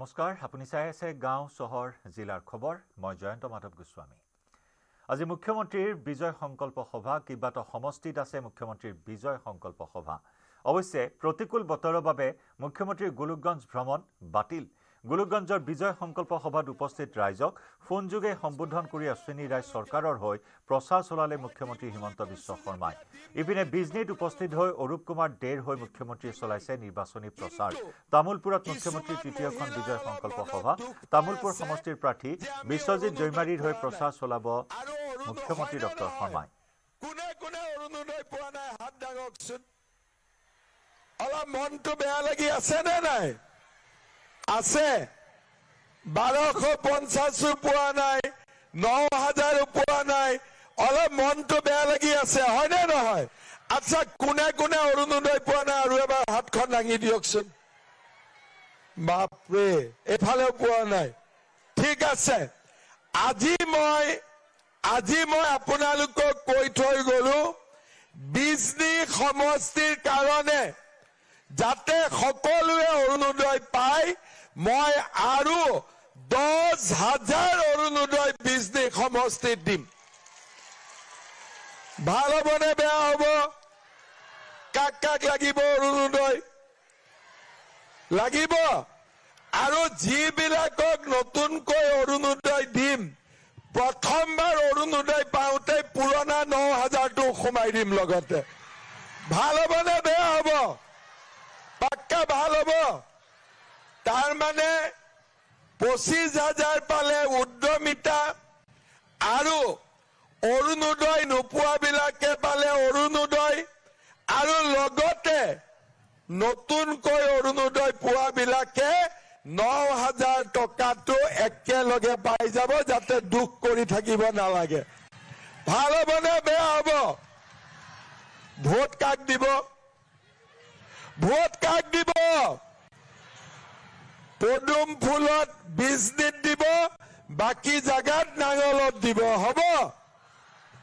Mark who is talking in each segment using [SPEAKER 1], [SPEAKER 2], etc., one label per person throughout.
[SPEAKER 1] নমস্কাৰ আপুনি চাই আছে গাঁও চহৰ জিলাৰ খবৰ মই জয়ন্ত মাধৱ গোস্বামী আজি মুখ্যমন্ত্ৰীৰ বিজয় সংকল্প সভা কিবাটো সমষ্টিত আছে মুখ্যমন্ত্ৰীৰ বিজয় সংকল্প সভা অৱশ্যে প্ৰতিকূল বতৰৰ বাবে মুখ্যমন্ত্ৰীৰ গোলকগঞ্জ ভ্ৰমণ বাতিল গোলকগঞ্জৰ বিজয় সংকল্প সভাত উপস্থিত ৰাইজক ফোনযোগে সম্বোধন কৰি অশ্বিনী ৰায় চৰকাৰৰ হৈ প্ৰচাৰ চলালে মুখ্যমন্ত্ৰী হিমন্ত বিশ্ব শৰ্মাই ইপিনে বিজনীত উপস্থিত হৈ অৰূপ কুমাৰ দেৰ হৈ মুখ্যমন্ত্ৰীয়ে চলাইছে নিৰ্বাচনী প্ৰচাৰ তামুলপুৰত মুখ্যমন্ত্ৰীৰ তৃতীয়খন বিজয় সংকল্প সভা তামুলপুৰ সমষ্টিৰ প্ৰাৰ্থী বিশ্বজিৎ জয়মাৰীৰ হৈ প্ৰচাৰ চলাব মুখ্যমন্ত্ৰী ডক্টৰ শৰ্মাই
[SPEAKER 2] কোনে কোনে অৰুণোদয় পোৱা নাই হাত দাঙকচোন অলপ মনটো বেয়া লাগি আছে নে নাই আছে 1250 পোৱা নাই 9000 পোৱা নাই অলপ মনটো বেয়া লাগি আছে হয় নে নহয় আচ্ছা কোনে কোনে অৰুণোদয় পোৱা নাই আৰু এবাৰ হাতখন দাঙি দিয়কচোন বাপৰে এফালেও পোৱা নাই ঠিক আছে আজি মই আপোনালোকক কৈ থৈ গলো বিজনী সমষ্টিৰ কাৰণে যাতে সকলোৱে অৰুণোদয় পায় মই আৰু 10,000 অৰুণোদয় বিজনী সমষ্টিত দিম ভাল হ'বনে বেয়া হ'ব কাক কাক লাগিব অৰুণোদয় লাগিব আৰু যিবিলাকক নতুনকৈ অৰুণোদয় দিম প্ৰথমবাৰ অৰুণোদয় পাওঁতে পুৰণা 9000টো সোমাই দিম লগতে ভাল হ'বনে বেয়া হ'ব পাক্কা ভাল হ'ব তাৰ মানে 25,000 পালে উদ্যমিতা আৰু অৰুণোদয় নোপোৱাবিলাকে পালে অৰুণোদয় আৰু লগতে নতুনকৈ অৰুণোদয় পোৱাবিলাকে 9000 টকাটো একেলগে পাই যাব যাতে দুখ কৰি থাকিব নালাগে ভাল হ'বনে বেয়া হ'ব ভোট কাক দিব পদুম ফুলত বিজনীত দিব বাকি জাগাত নাঙলত দিব হ'ব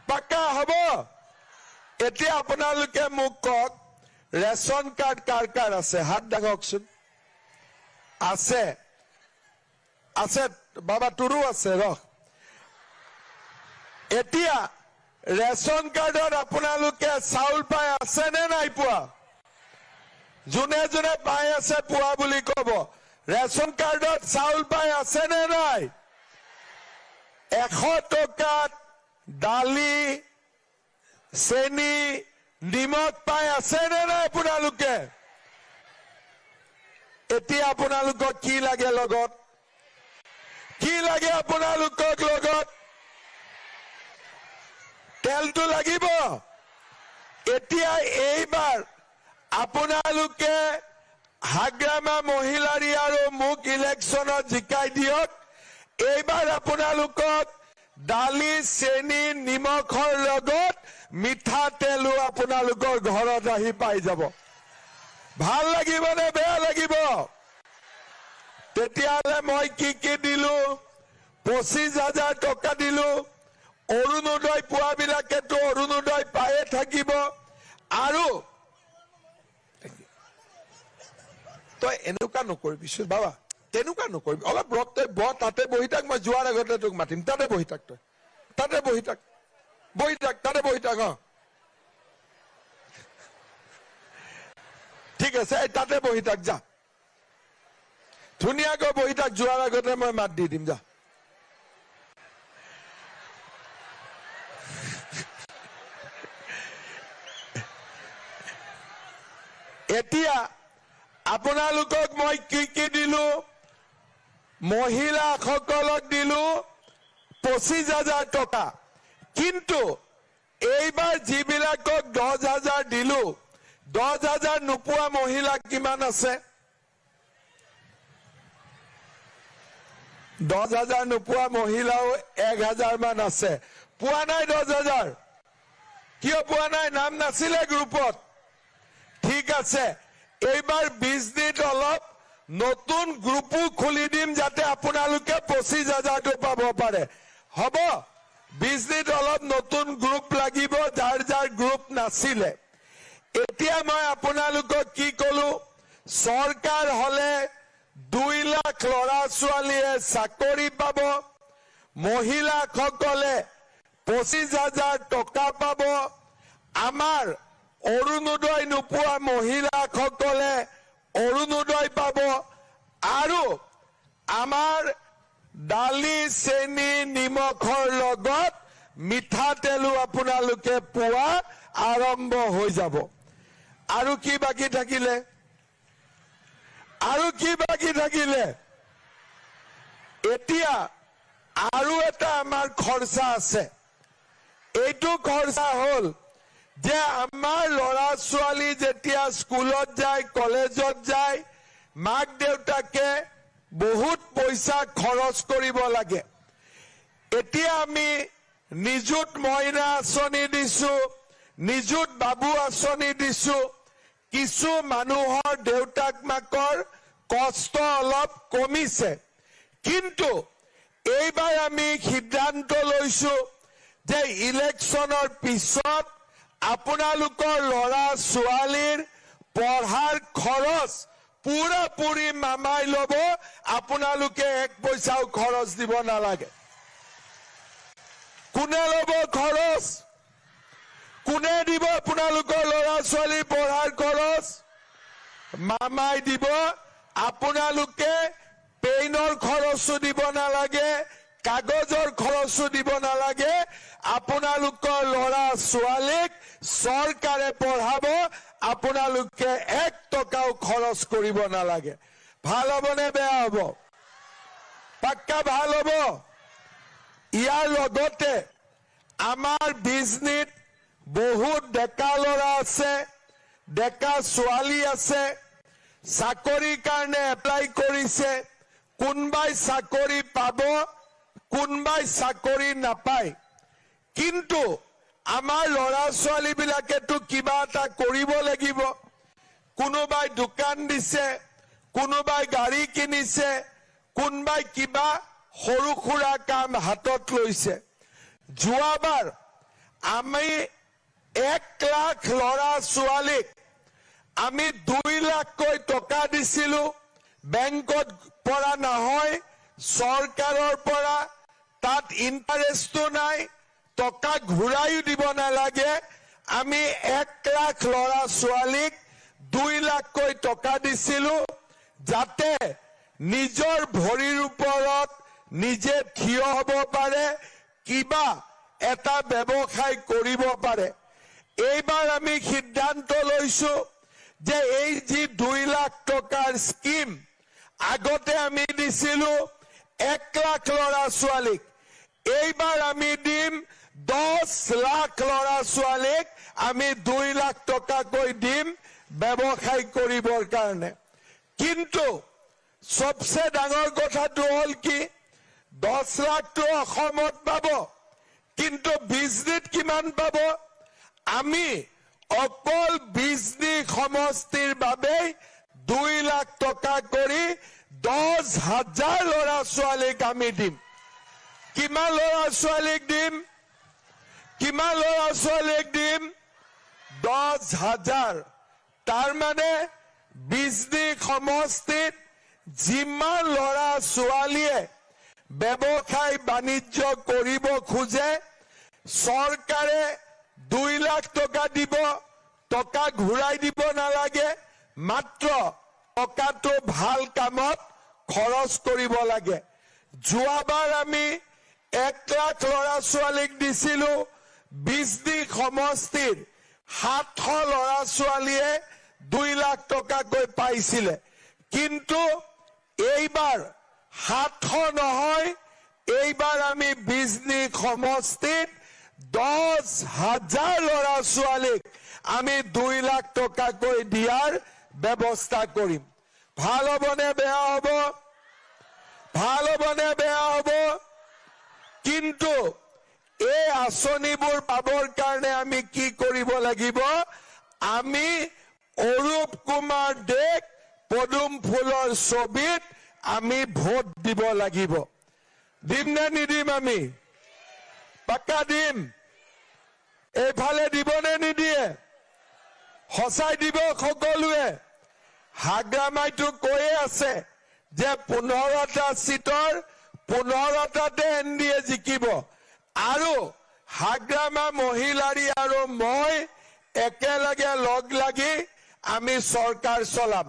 [SPEAKER 2] পাক্কা হ'ব এতিয়া আপোনালোকে মোক কওক ৰেশন কাৰ্ড কাৰ কাৰ আছে হাত দাঙকচোন আছে আছে বাবা তোৰো আছে ৰহ এতিয়া ৰেশন কাৰ্ডত আপোনালোকে চাউল পাই আছে নে নাই পোৱা যোনে যোনে পাই আছে পোৱা বুলি ক'ব ৰেশন কাৰ্ডত চাউল পাই আছে নে নাই 100 টকাত দালি চেনি নিমখ পাই আছে নে নাই আপোনালোকে এতিয়া আপোনালোকক কি লাগে লগত আপোনালোকক লগত তেলটো লাগিব এতিয়া এইবাৰ আপোনালোকে হাগ্ৰামা মহিলাৰী আৰু মোক ইলেকশ্যনত জিকাই দিয়ক এইবাৰ আপোনালোকক দালি চেনি নিমখৰ লগত মিঠাতেলো আপোনালোকৰ ঘৰত আহি পাই যাব ভাল লাগিব নে বেয়া লাগিব তেতিয়াহ'লে মই কি দিলো 25,000 টকা দিলো অৰুণোদয় পোৱাবিলাকেতো অৰুণোদয় পায়ে থাকিব আৰু তই এনেকুৱা নকৰিবিচোন বাবা তেনেকুৱা নকৰিবি অলপ ৰখ তই তাতে বহি থাক মই যোৱাৰ আগতে তোক মাতিম তাতে বহি থাক তই তাতে বহি থাক ঠিক আছে তাতে বহি থাক যা ধুনীয়াকৈ বহি থাক যোৱাৰ আগতে মই মাত দি দিম যা এতিয়া আপোনালোকক মই কি দিলো মহিলাসকলক দিলো 25,000 টকা কিন্তু এইবাৰ যিবিলাকক 10,000 দিলো 10,000 নোপোৱা মহিলা কিমান আছে 10,000 নোপোৱা মহিলাও 1,000 মান আছে পোৱা নাই 10,000 কিয় পোৱা নাই নাম নাছিলে গ্ৰুপত ঠিক আছে এইবাৰ বিজনীত অলপ নতুন গ্ৰুপো খুলি দিম যাতে আপোনালোকে 25,000 পাব পাৰে হ'ব বিজনীত অলপ নতুন গ্ৰুপ লাগিব যাৰ গ্ৰুপ নাছিলে এতিয়া মই আপোনালোকক কি কলো চৰকাৰ হলে 2 লাখ ল'ৰা ছোৱালীয়ে চাকৰি পাব, মহিলাসকলে 25,000 টকা পাব, আমাৰ অৰুণোদয় নোপোৱা মহিলাসকলে অৰুণোদয় পাব, আৰু আমাৰ দালি চেনি নিমখৰ লগত মিঠাতেলো আপোনালোকে পোৱা আৰম্ভ হৈ যাব। আৰু কি বাকি থাকিলে? আৰু কি বাকি থাকিলে? এতিয়া আৰু এটা আমাৰ খৰচা আছে। এইটো খৰচা হ'ল যে আমাৰ ল'ৰা ছোৱালী যেতিয়া স্কুলত যায়, কলেজত যায়, মাক দেউতাকে বহুত পইচা খৰচ কৰিব লাগে। এতিয়া আমি নিযুত মইনা আঁচনি দিছো, নিযুত বাবু আঁচনি দিছো, কিছু মানুহৰ দেউতাক মাকৰ কষ্ট অলপ কমিছে, কিন্তু এইবাৰ আমি সিদ্ধান্ত লৈছো যে ইলেকশ্যনৰ পিছত আপোনালোকৰ ল'ৰা ছোৱালীৰ পঢ়াৰ খৰচ পুৰাপুৰি মামাই ল'ব, আপোনালোকে 1 পইচাও খৰচ দিব নালাগে। কোনে ল'ব খৰচ? কোনে দিব আপোনালোকৰ ল'ৰা ছোৱালীৰ পঢ়াৰ খৰচ? মামাই দিব। আপোনালোকে পেইনৰ খৰচো দিব নালাগে, কাগজৰ খৰচো দিব নালাগে, আপোনালোকৰ ল'ৰা ছোৱালীক চৰকাৰে পঢ়াব, আপোনালোকে 1 টকাও খৰচ কৰিব নালাগে। ভাল হ'বনে বেয়া হ'ব? পাক্কা ভাল হ'ব। ইয়াৰ লগতে আমাৰ বিজনীত বহুত ডেকা ল'ৰা আছে, ডেকা ছোৱালী আছে, চাকৰিৰ কাৰণে এপ্লাই কৰিছে, কোনবাই চাকৰি পাব, কোনবাই চাকৰি নাপায়, কিন্তু আমাৰ ল'ৰা ছোৱালীবিলাকেতো কিবা এটা কৰিব লাগিব। কোনোবাই দোকান দিছে, কোনোবাই গাড়ী কিনিছে, কোনোবাই কিবা সৰু সুৰা কাম হাতত লৈছে। যোৱাবাৰ আমি 1 লাখ ল'ৰা ছোৱালীক আমি 2 লাখকৈ টকা দিছিলো। বেংকত পৰা নহয়, চৰকাৰৰ পৰা, তাত ইণ্টাৰেষ্টটো নাই, টকা ঘূৰাইও দিব নালাগে। আমি 1 লাখ ল'ৰা ছোৱালীক 2 লাখকৈ টকা দিছিলো, যাতে নিজৰ ভৰিৰ ওপৰত নিজে থিয় হ'ব পাৰে, কিবা এটা ব্যৱসায় কৰিব পাৰে। এইবাৰ আমি সিদ্ধান্ত লৈছো যে এই যি 2 লাখ টকাৰ স্কিম আগতে আমি দিছিলো 1 লাখ ল'ৰা ছোৱালীক, এইবাৰ আমি দিম 10 লাখ ল'ৰা ছোৱালীক আমি 2 লাখ টকাকৈ দিম ব্যৱসায় কৰিবৰ কাৰণে। কিন্তু সবচে ডাঙৰ কথাটো হ'ল কি, 10 লাখটো অসমত পাব, কিন্তু বিজনীত কিমান পাব? আমি অকল বিজনী সমষ্টিৰ বাবে 2 লাখ টকা কৰি 10,000 ল'ৰা ছোৱালীক আমি দিম। কিমান ল'ৰা ছোৱালীক দিম? কিমান ল'ৰা ছোৱালীক দিম? 10,000। তাৰ মানে বিজনী সমষ্টিত যিমান ল'ৰা ছোৱালীয়ে ব্যৱসায় বাণিজ্য কৰিব খোজে, চৰকাৰে 2 লাখ টকা দিব, টকা ঘূৰাই দিব নালাগে, মাত্ৰ টকাটো ভাল কামত খৰচ কৰিব লাগে। যোৱাবাৰ আমি 1 লাখ ল'ৰা ছোৱালীক দিছিলো, বিজনী সমষ্টিৰ 700 ল'ৰা ছোৱালীয়ে 2 লাখ টকাকৈ পাইছিলে, কিন্তু এইবাৰ 700 নহয়, এইবাৰ আমি বিজনী সমষ্টিত 10,000 ল'ৰা ছোৱালীক আমি 2 লাখ টকাকৈ দিয়াৰ ব্যৱস্থা কৰিম। ভাল হ'বনে বেয়া হ'ব? ভাল হ'বনে বেয়া হ'ব? কিন্তু এই আঁচনিবোৰ পাবৰ কাৰণে আমি কি কৰিব লাগিব? আমি অৰূপ কুমাৰ দেক পদুম ফুলৰ ছবিত আমি ভোট দিব লাগিব। দিম নে নিদিম? আমি পাক্কা দিম। এইফালে দিবনে নিদিয়ে? সঁচাই দিব সকলোৱে? হাগ্ৰামাইটো কৈয়ে আছে যে 15টা সিটৰ 15টাতে NDA জিকিব আৰু হাগ্ৰামা মহিলাৰী আৰু মই একেলগে লগ লাগি আমি চৰকাৰ চলাম।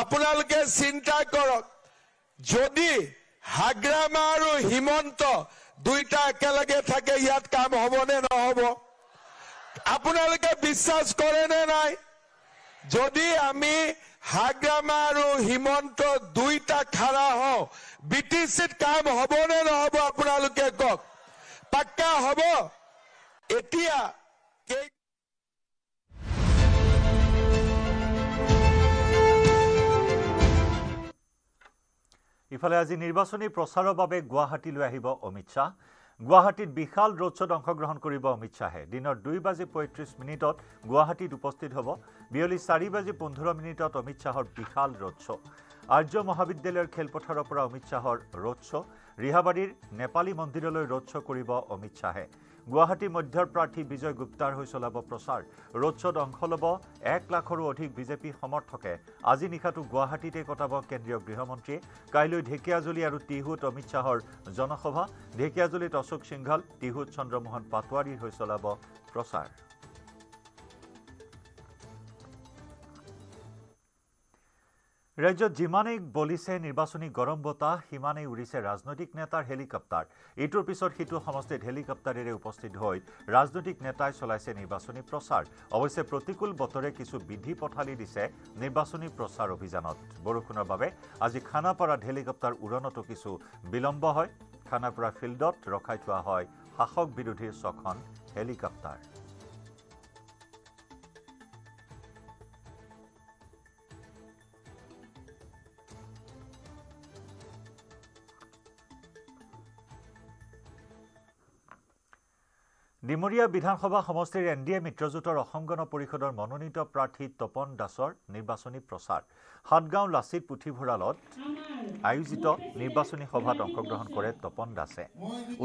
[SPEAKER 2] আপোনালোকে চিন্তা কৰক, যদি হাগ্ৰামা আৰু হিমন্ত দুইটা একেলগে থাকে ইয়াত কাম হ'বনে নহ'ব? আপোনালোকে বিশ্বাস কৰে নে নাই? যদি আমি হাগ্ৰামা আৰু হিমন্ত দুইটা খাৰা হওঁ, BTCত কাম হ'বনে নহ'ব আপোনালোকে কওক? পাক্কা হ'ব? এতিয়া
[SPEAKER 1] ইফালে আজি নিৰ্বাচনী প্ৰচাৰৰ বাবে গুৱাহাটীলৈ আহিব অমিত শ্বাহ। গুৱাহাটীত বিশাল ৰোড শ্ব'ত অংশগ্ৰহণ কৰিব অমিত শ্বাহে। দিনৰ 2:35 গুৱাহাটীত উপস্থিত হ'ব। বিয়লি 4:15 অমিত শ্বাহৰ বিশাল ৰোড শ্ব'। আৰ্য মহাবিদ্যালয়ৰ খেলপথাৰৰ পৰা অমিত শ্বাহৰ ৰোড শ্ব'। ৰিহাবাৰীৰ নেপালী মন্দিৰলৈ ৰোড শ্ব' কৰিব অমিত শ্বাহে। গুৱাহাটী মধ্যৰ প্ৰাৰ্থী বিজয় গুপ্তাৰ হৈ চলাব প্ৰচাৰ। ৰোড শ্ব'ত অংশ ল'ব 1 লাখৰো অধিক বিজেপি সমৰ্থকে। আজি নিশাটো গুৱাহাটীতে কটাব কেন্দ্ৰীয় গৃহমন্ত্ৰীয়ে। কাইলৈ ঢেকিয়াজুলি আৰু টিহুত অমিত শ্বাহৰ জনসভা। ঢেকিয়াজুলিত অশোক সিংঘল, টিহুত চন্দ্ৰমোহন পাটোৱাৰীৰ হৈ চলাব প্ৰচাৰ। ৰাজ্যত যিমানেই বলিছে নিৰ্বাচনী গৰম বতাহ, সিমানেই উৰিছে ৰাজনৈতিক নেতাৰ হেলিকপ্টাৰ। ইটোৰ পিছত সিটো সমষ্টিত হেলিকপ্টাৰেৰে উপস্থিত হৈ ৰাজনৈতিক নেতাই চলাইছে নিৰ্বাচনী প্ৰচাৰ। অৱশ্যে প্ৰতিকূল বতৰে কিছু বিধি পথালি দিছে নিৰ্বাচনী প্ৰচাৰ অভিযানত। বৰষুণৰ বাবে আজি খানাপাৰাত হেলিকপ্টাৰ উৰণতো কিছু বিলম্ব হয়। খানাপাৰা ফিল্ডত ৰখাই থোৱা হয় শাসক বিৰোধীৰ 6খন হেলিকপ্টাৰ। ডিমৰীয়া বিধানসভা সমষ্টিৰ NDA মিত্ৰজোঁটৰ অসম গণ পৰিষদৰ মনোনীত প্ৰাৰ্থী তপন দাসৰ নিৰ্বাচনী প্ৰচাৰ। সাতগাঁও লাচিত পুথিভঁৰালত আয়োজিত নিৰ্বাচনী সভাত অংশগ্ৰহণ কৰে তপন দাসে।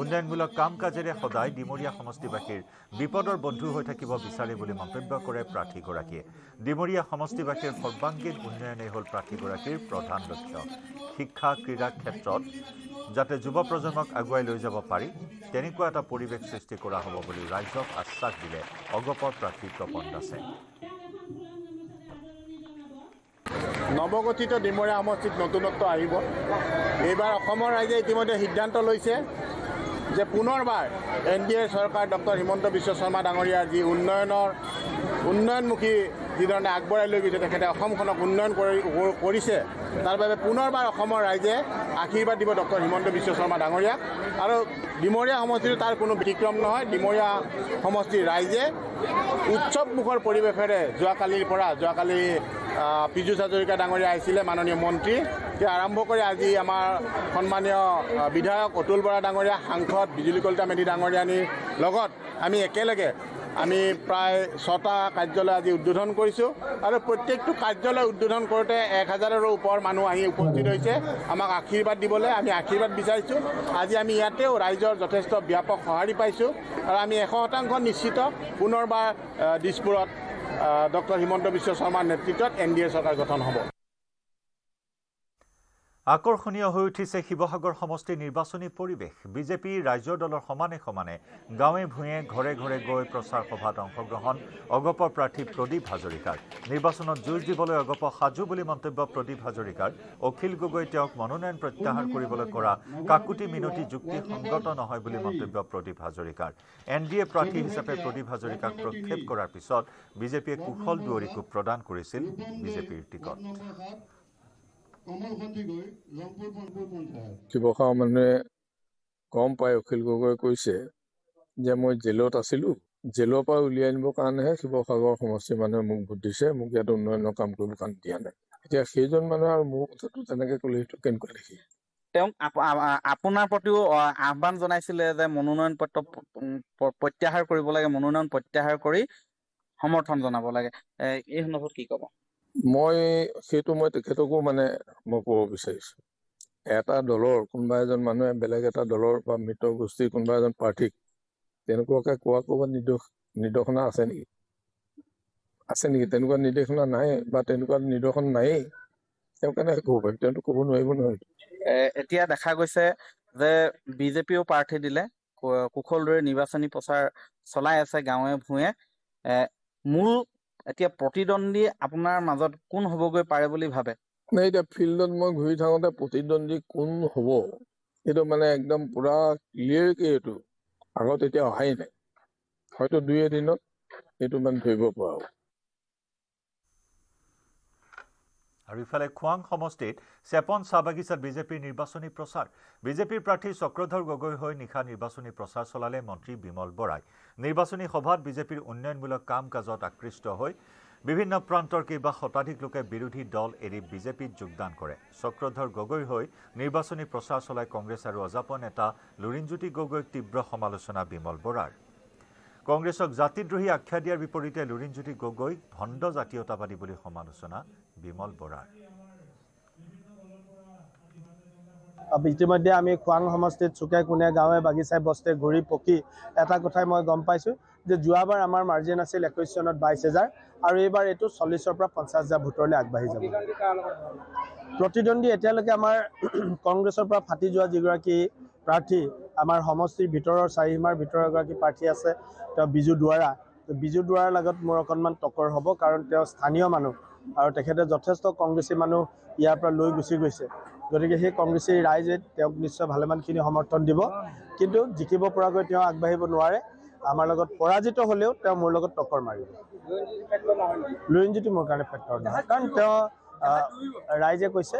[SPEAKER 1] উন্নয়নমূলক কাম কাজেৰে সদায় ডিমৰীয়া সমষ্টিবাসীৰ বিপদৰ বন্ধু হৈ থাকিব বিচাৰে বুলি মন্তব্য কৰে প্ৰাৰ্থীগৰাকীয়ে। ডিমৰীয়া সমষ্টিবাসীৰ সৰ্বাংগীন উন্নয়নেই হ'ল প্ৰাৰ্থীগৰাকীৰ প্ৰধান লক্ষ্য। শিক্ষা ক্ৰীড়াৰ ক্ষেত্ৰত যাতে যুৱ প্ৰজন্মক আগুৱাই লৈ যাব পাৰি তেনেকুৱা এটা পৰিৱেশ সৃষ্টি কৰা হ'ব বুলি ৰাইজক আশ্বাস দিলে অগপৰ প্ৰাৰ্থী তপন দাসে।
[SPEAKER 3] নৱগঠিত ডিমৰীয়া সমষ্টিত নতুনত্ব আহিব। এইবাৰ অসমৰ ৰাইজে ইতিমধ্যে সিদ্ধান্ত লৈছে যে পুনৰবাৰ NDA চৰকাৰ ডক্টৰ হিমন্ত বিশ্ব শৰ্মা ডাঙৰীয়াৰ যি উন্নয়নমুখী যিধৰণে আগবঢ়াই লৈ গৈছে, তেখেতে অসমখনক উন্নয়ন কৰিছে, তাৰ বাবে পুনৰবাৰ অসমৰ ৰাইজে আশীৰ্বাদ দিব ডক্টৰ হিমন্ত বিশ্ব শৰ্মা ডাঙৰীয়াক। আৰু ডিমৰীয়া সমষ্টিটো তাৰ কোনো ব্যতিক্ৰম নহয়। ডিমৰীয়া সমষ্টিৰ ৰাইজে উৎসৱমুখৰ পৰিৱেশেৰে যোৱাকালি পীযুষ হাজৰিকা ডাঙৰীয়া আহিছিলে, মাননীয় মন্ত্ৰী, তেওঁ আৰম্ভ কৰি আজি আমাৰ সন্মানীয় বিধায়ক অতুল বৰা ডাঙৰীয়া, সাংসদ বিজুলী কলিতা মেধি ডাঙৰীয়ানীৰ লগত আমি প্ৰায় 6টা কাৰ্যালয় আজি উদ্বোধন কৰিছোঁ। আৰু প্ৰত্যেকটো কাৰ্যালয় উদ্বোধন কৰোঁতে 1000ৰো ওপৰ মানুহ আহি উপস্থিত হৈছে আমাক আশীৰ্বাদ দিবলৈ। আমি আশীৰ্বাদ বিচাৰিছোঁ। আজি আমি ইয়াতেও ৰাইজৰ যথেষ্ট ব্যাপক সঁহাৰি পাইছোঁ আৰু আমি 100% নিশ্চিত পুনৰবাৰ দিছপুৰত ডক্টৰ হিমন্ত বিশ্ব শৰ্মাৰ নেতৃত্বত NDA চৰকাৰ গঠন হ'ব।
[SPEAKER 1] আকৰ্ষণীয় হৈ উঠিছে শিৱসাগৰ সমষ্টিৰ নিৰ্বাচনী পৰিৱেশ। বিজেপি ৰাইজৰ দলৰ সমানে সমানে গাঁৱে ভূঞে ঘৰে ঘৰে গৈ প্ৰচাৰ সভাত অংশগ্ৰহণ অগপৰ প্ৰাৰ্থী প্ৰদীপ হাজৰিকাৰ। নিৰ্বাচনত যুঁজ দিবলৈ অগপ সাজু বুলি মন্তব্য প্ৰদীপ হাজৰিকাৰ। অখিল গগৈ তেওঁক মনোনয়ন প্ৰত্যাহাৰ কৰিবলৈ কৰা কাকুতি মিনতি যুক্তিসংগত নহয় বুলি মন্তব্য প্ৰদীপ হাজৰিকাৰ। NDA প্ৰাৰ্থী হিচাপে প্ৰদীপ হাজৰিকাক প্ৰক্ষেপ কৰাৰ পিছত বিজেপিয়ে কুশল দুৱৰীকো প্ৰদান কৰিছিল বিজেপিৰ টিকট।
[SPEAKER 4] শিৱসাগৰ মানুহে গম পাই অখিল গগৈ কৈছে যে মই জেলত আছিলোঁ, জেলৰ পৰা উলিয়াই আনিবৰ কাৰণেহে শিৱসাগৰ সমষ্টিৰ মানুহে মোক ভোট দিছে, মোক ইয়াত উন্নয়নৰ কাম কৰিবৰ কাৰণে দিয়া নাই। এতিয়া সেইজন মানুহে আৰু মোৰ কথাটো তেনেকে ক'লে সেইটো কেনেকুৱা দেখি।
[SPEAKER 5] তেওঁক আপোনাৰ প্ৰতিও আহ্বান জনাইছিলে যে মনোনয়ন পত্ৰ প্ৰত্যাহাৰ কৰিব লাগে, মনোনয়ন প্ৰত্যাহাৰ কৰি সমৰ্থন জনাব লাগে। এই সন্দৰ্ভত কি ক'ব?
[SPEAKER 4] মই তেখেতকো মই ক'ব বিচাৰিছোঁ, এটা দলৰ কোনোবা এজন মানুহে বেলেগ এটা দলৰ বা মিত্ৰ গোষ্ঠীৰ কোনোবা এজন প্ৰাৰ্থীক তেনেকুৱাকে কোৱা ক'ৰবাত নিৰ্দেশনা আছে নেকি? তেনেকুৱা নিৰ্দেশনা নাই বা তেনেকুৱা নিদৰ্শন নায়েই। তেওঁ কেনেকৈ ক'ব পাৰিব? তেওঁতো ক'ব নোৱাৰিব নহয়।
[SPEAKER 5] এতিয়া দেখা গৈছে যে বিজেপিও প্ৰাৰ্থী দিলে, কুশল দৰে নিৰ্বাচনী প্ৰচাৰ চলাই আছে গাঁৱে ভূঞে। মূল এতিয়া প্ৰতিদ্বন্দ্বী আপোনাৰ মাজত কোন হ'বগৈ পাৰে বুলি ভাবে?
[SPEAKER 4] নাই, এতিয়া ফিল্ডত মই ঘূৰি থাকোঁতে প্ৰতিদ্বন্দ্বী কোন হ'ব এইটো মানে একদম পুৰা ক্লিয়াৰকে এইটো আগত এতিয়া অহাই নাই, হয়তো 2 এদিনত এইটো মানে ধৰিব পৰা হ'ব।
[SPEAKER 1] আৰু ইফালে খোৱাং সমষ্টিত চেপন চাহ বাগিচাত বিজেপিৰ নিৰ্বাচনী প্ৰচাৰ। বিজেপিৰ প্ৰাৰ্থী চক্ৰধৰ গগৈ হৈ নিশা নিৰ্বাচনী প্ৰচাৰ চলালে মন্ত্ৰী বিমল বৰাই। নিৰ্বাচনী সভাত বিজেপিৰ উন্নয়নমূলক কাম কাজত আকৃষ্ট হৈ বিভিন্ন প্ৰান্তৰ কেইবা শতাধিক লোকে বিৰোধী দল এৰি বিজেপিত যোগদান কৰে। চক্ৰধৰ গগৈ হৈ নিৰ্বাচনী প্ৰচাৰ চলাই কংগ্ৰেছ আৰু অজাপ নেতা লুৰিণজ্যোতি গগৈক তীব্ৰ সমালোচনা বিমল বৰাৰ। কংগ্ৰেছক জাতিদ্ৰোহী আখ্যা দিয়াৰ বিপৰীতে লুৰিণজ্যোতি গগৈ ভণ্ড জাতীয়তাবাদী বুলি সমালোচনা বিমল বৰাৰ।
[SPEAKER 6] ইতিমধ্যে আমি খোৱাং সমষ্টিত চুকে কোণে গাঁৱে বাগিচাই বস্তে ঘূৰি পকি এটা কথাই মই গম পাইছোঁ যে যোৱাবাৰ আমাৰ মাৰ্জিন আছিল 21 চনত 22,000 আৰু এইবাৰ এইটো 40,000 পৰা 50,000 ভোটৰলৈ আগবাঢ়ি যাব। প্ৰতিদ্বন্দ্বী এতিয়ালৈকে আমাৰ কংগ্ৰেছৰ পৰা ফাটি যোৱা যিগৰাকী প্ৰাৰ্থী আমাৰ সমষ্টিৰ ভিতৰৰ চাৰিসীমাৰ ভিতৰৰ এগৰাকী প্ৰাৰ্থী আছে, তেওঁ বিজু দুৱাৰা। বিজু দুৱাৰাৰ লগত মোৰ অকণমান টক্কৰ হ'ব, কাৰণ তেওঁ স্থানীয় মানুহ আৰু তেখেতে যথেষ্ট কংগ্ৰেছী মানুহ ইয়াৰ পৰা লৈ গুচি গৈছে। গতিকে সেই কংগ্ৰেছী ৰাইজে তেওঁক নিশ্চয় ভালেমানখিনি সমৰ্থন দিব, কিন্তু জিকিব পৰাকৈ তেওঁ আগবাঢ়িব নোৱাৰে। আমাৰ লগত পৰাজিত হ'লেও তেওঁ মোৰ লগত টক্কৰ মাৰিব। লুৰিণজ্যোতি মোৰ কাৰণে ফেক্টৰ নহয়, কাৰণ তেওঁ ৰাইজে কৈছে,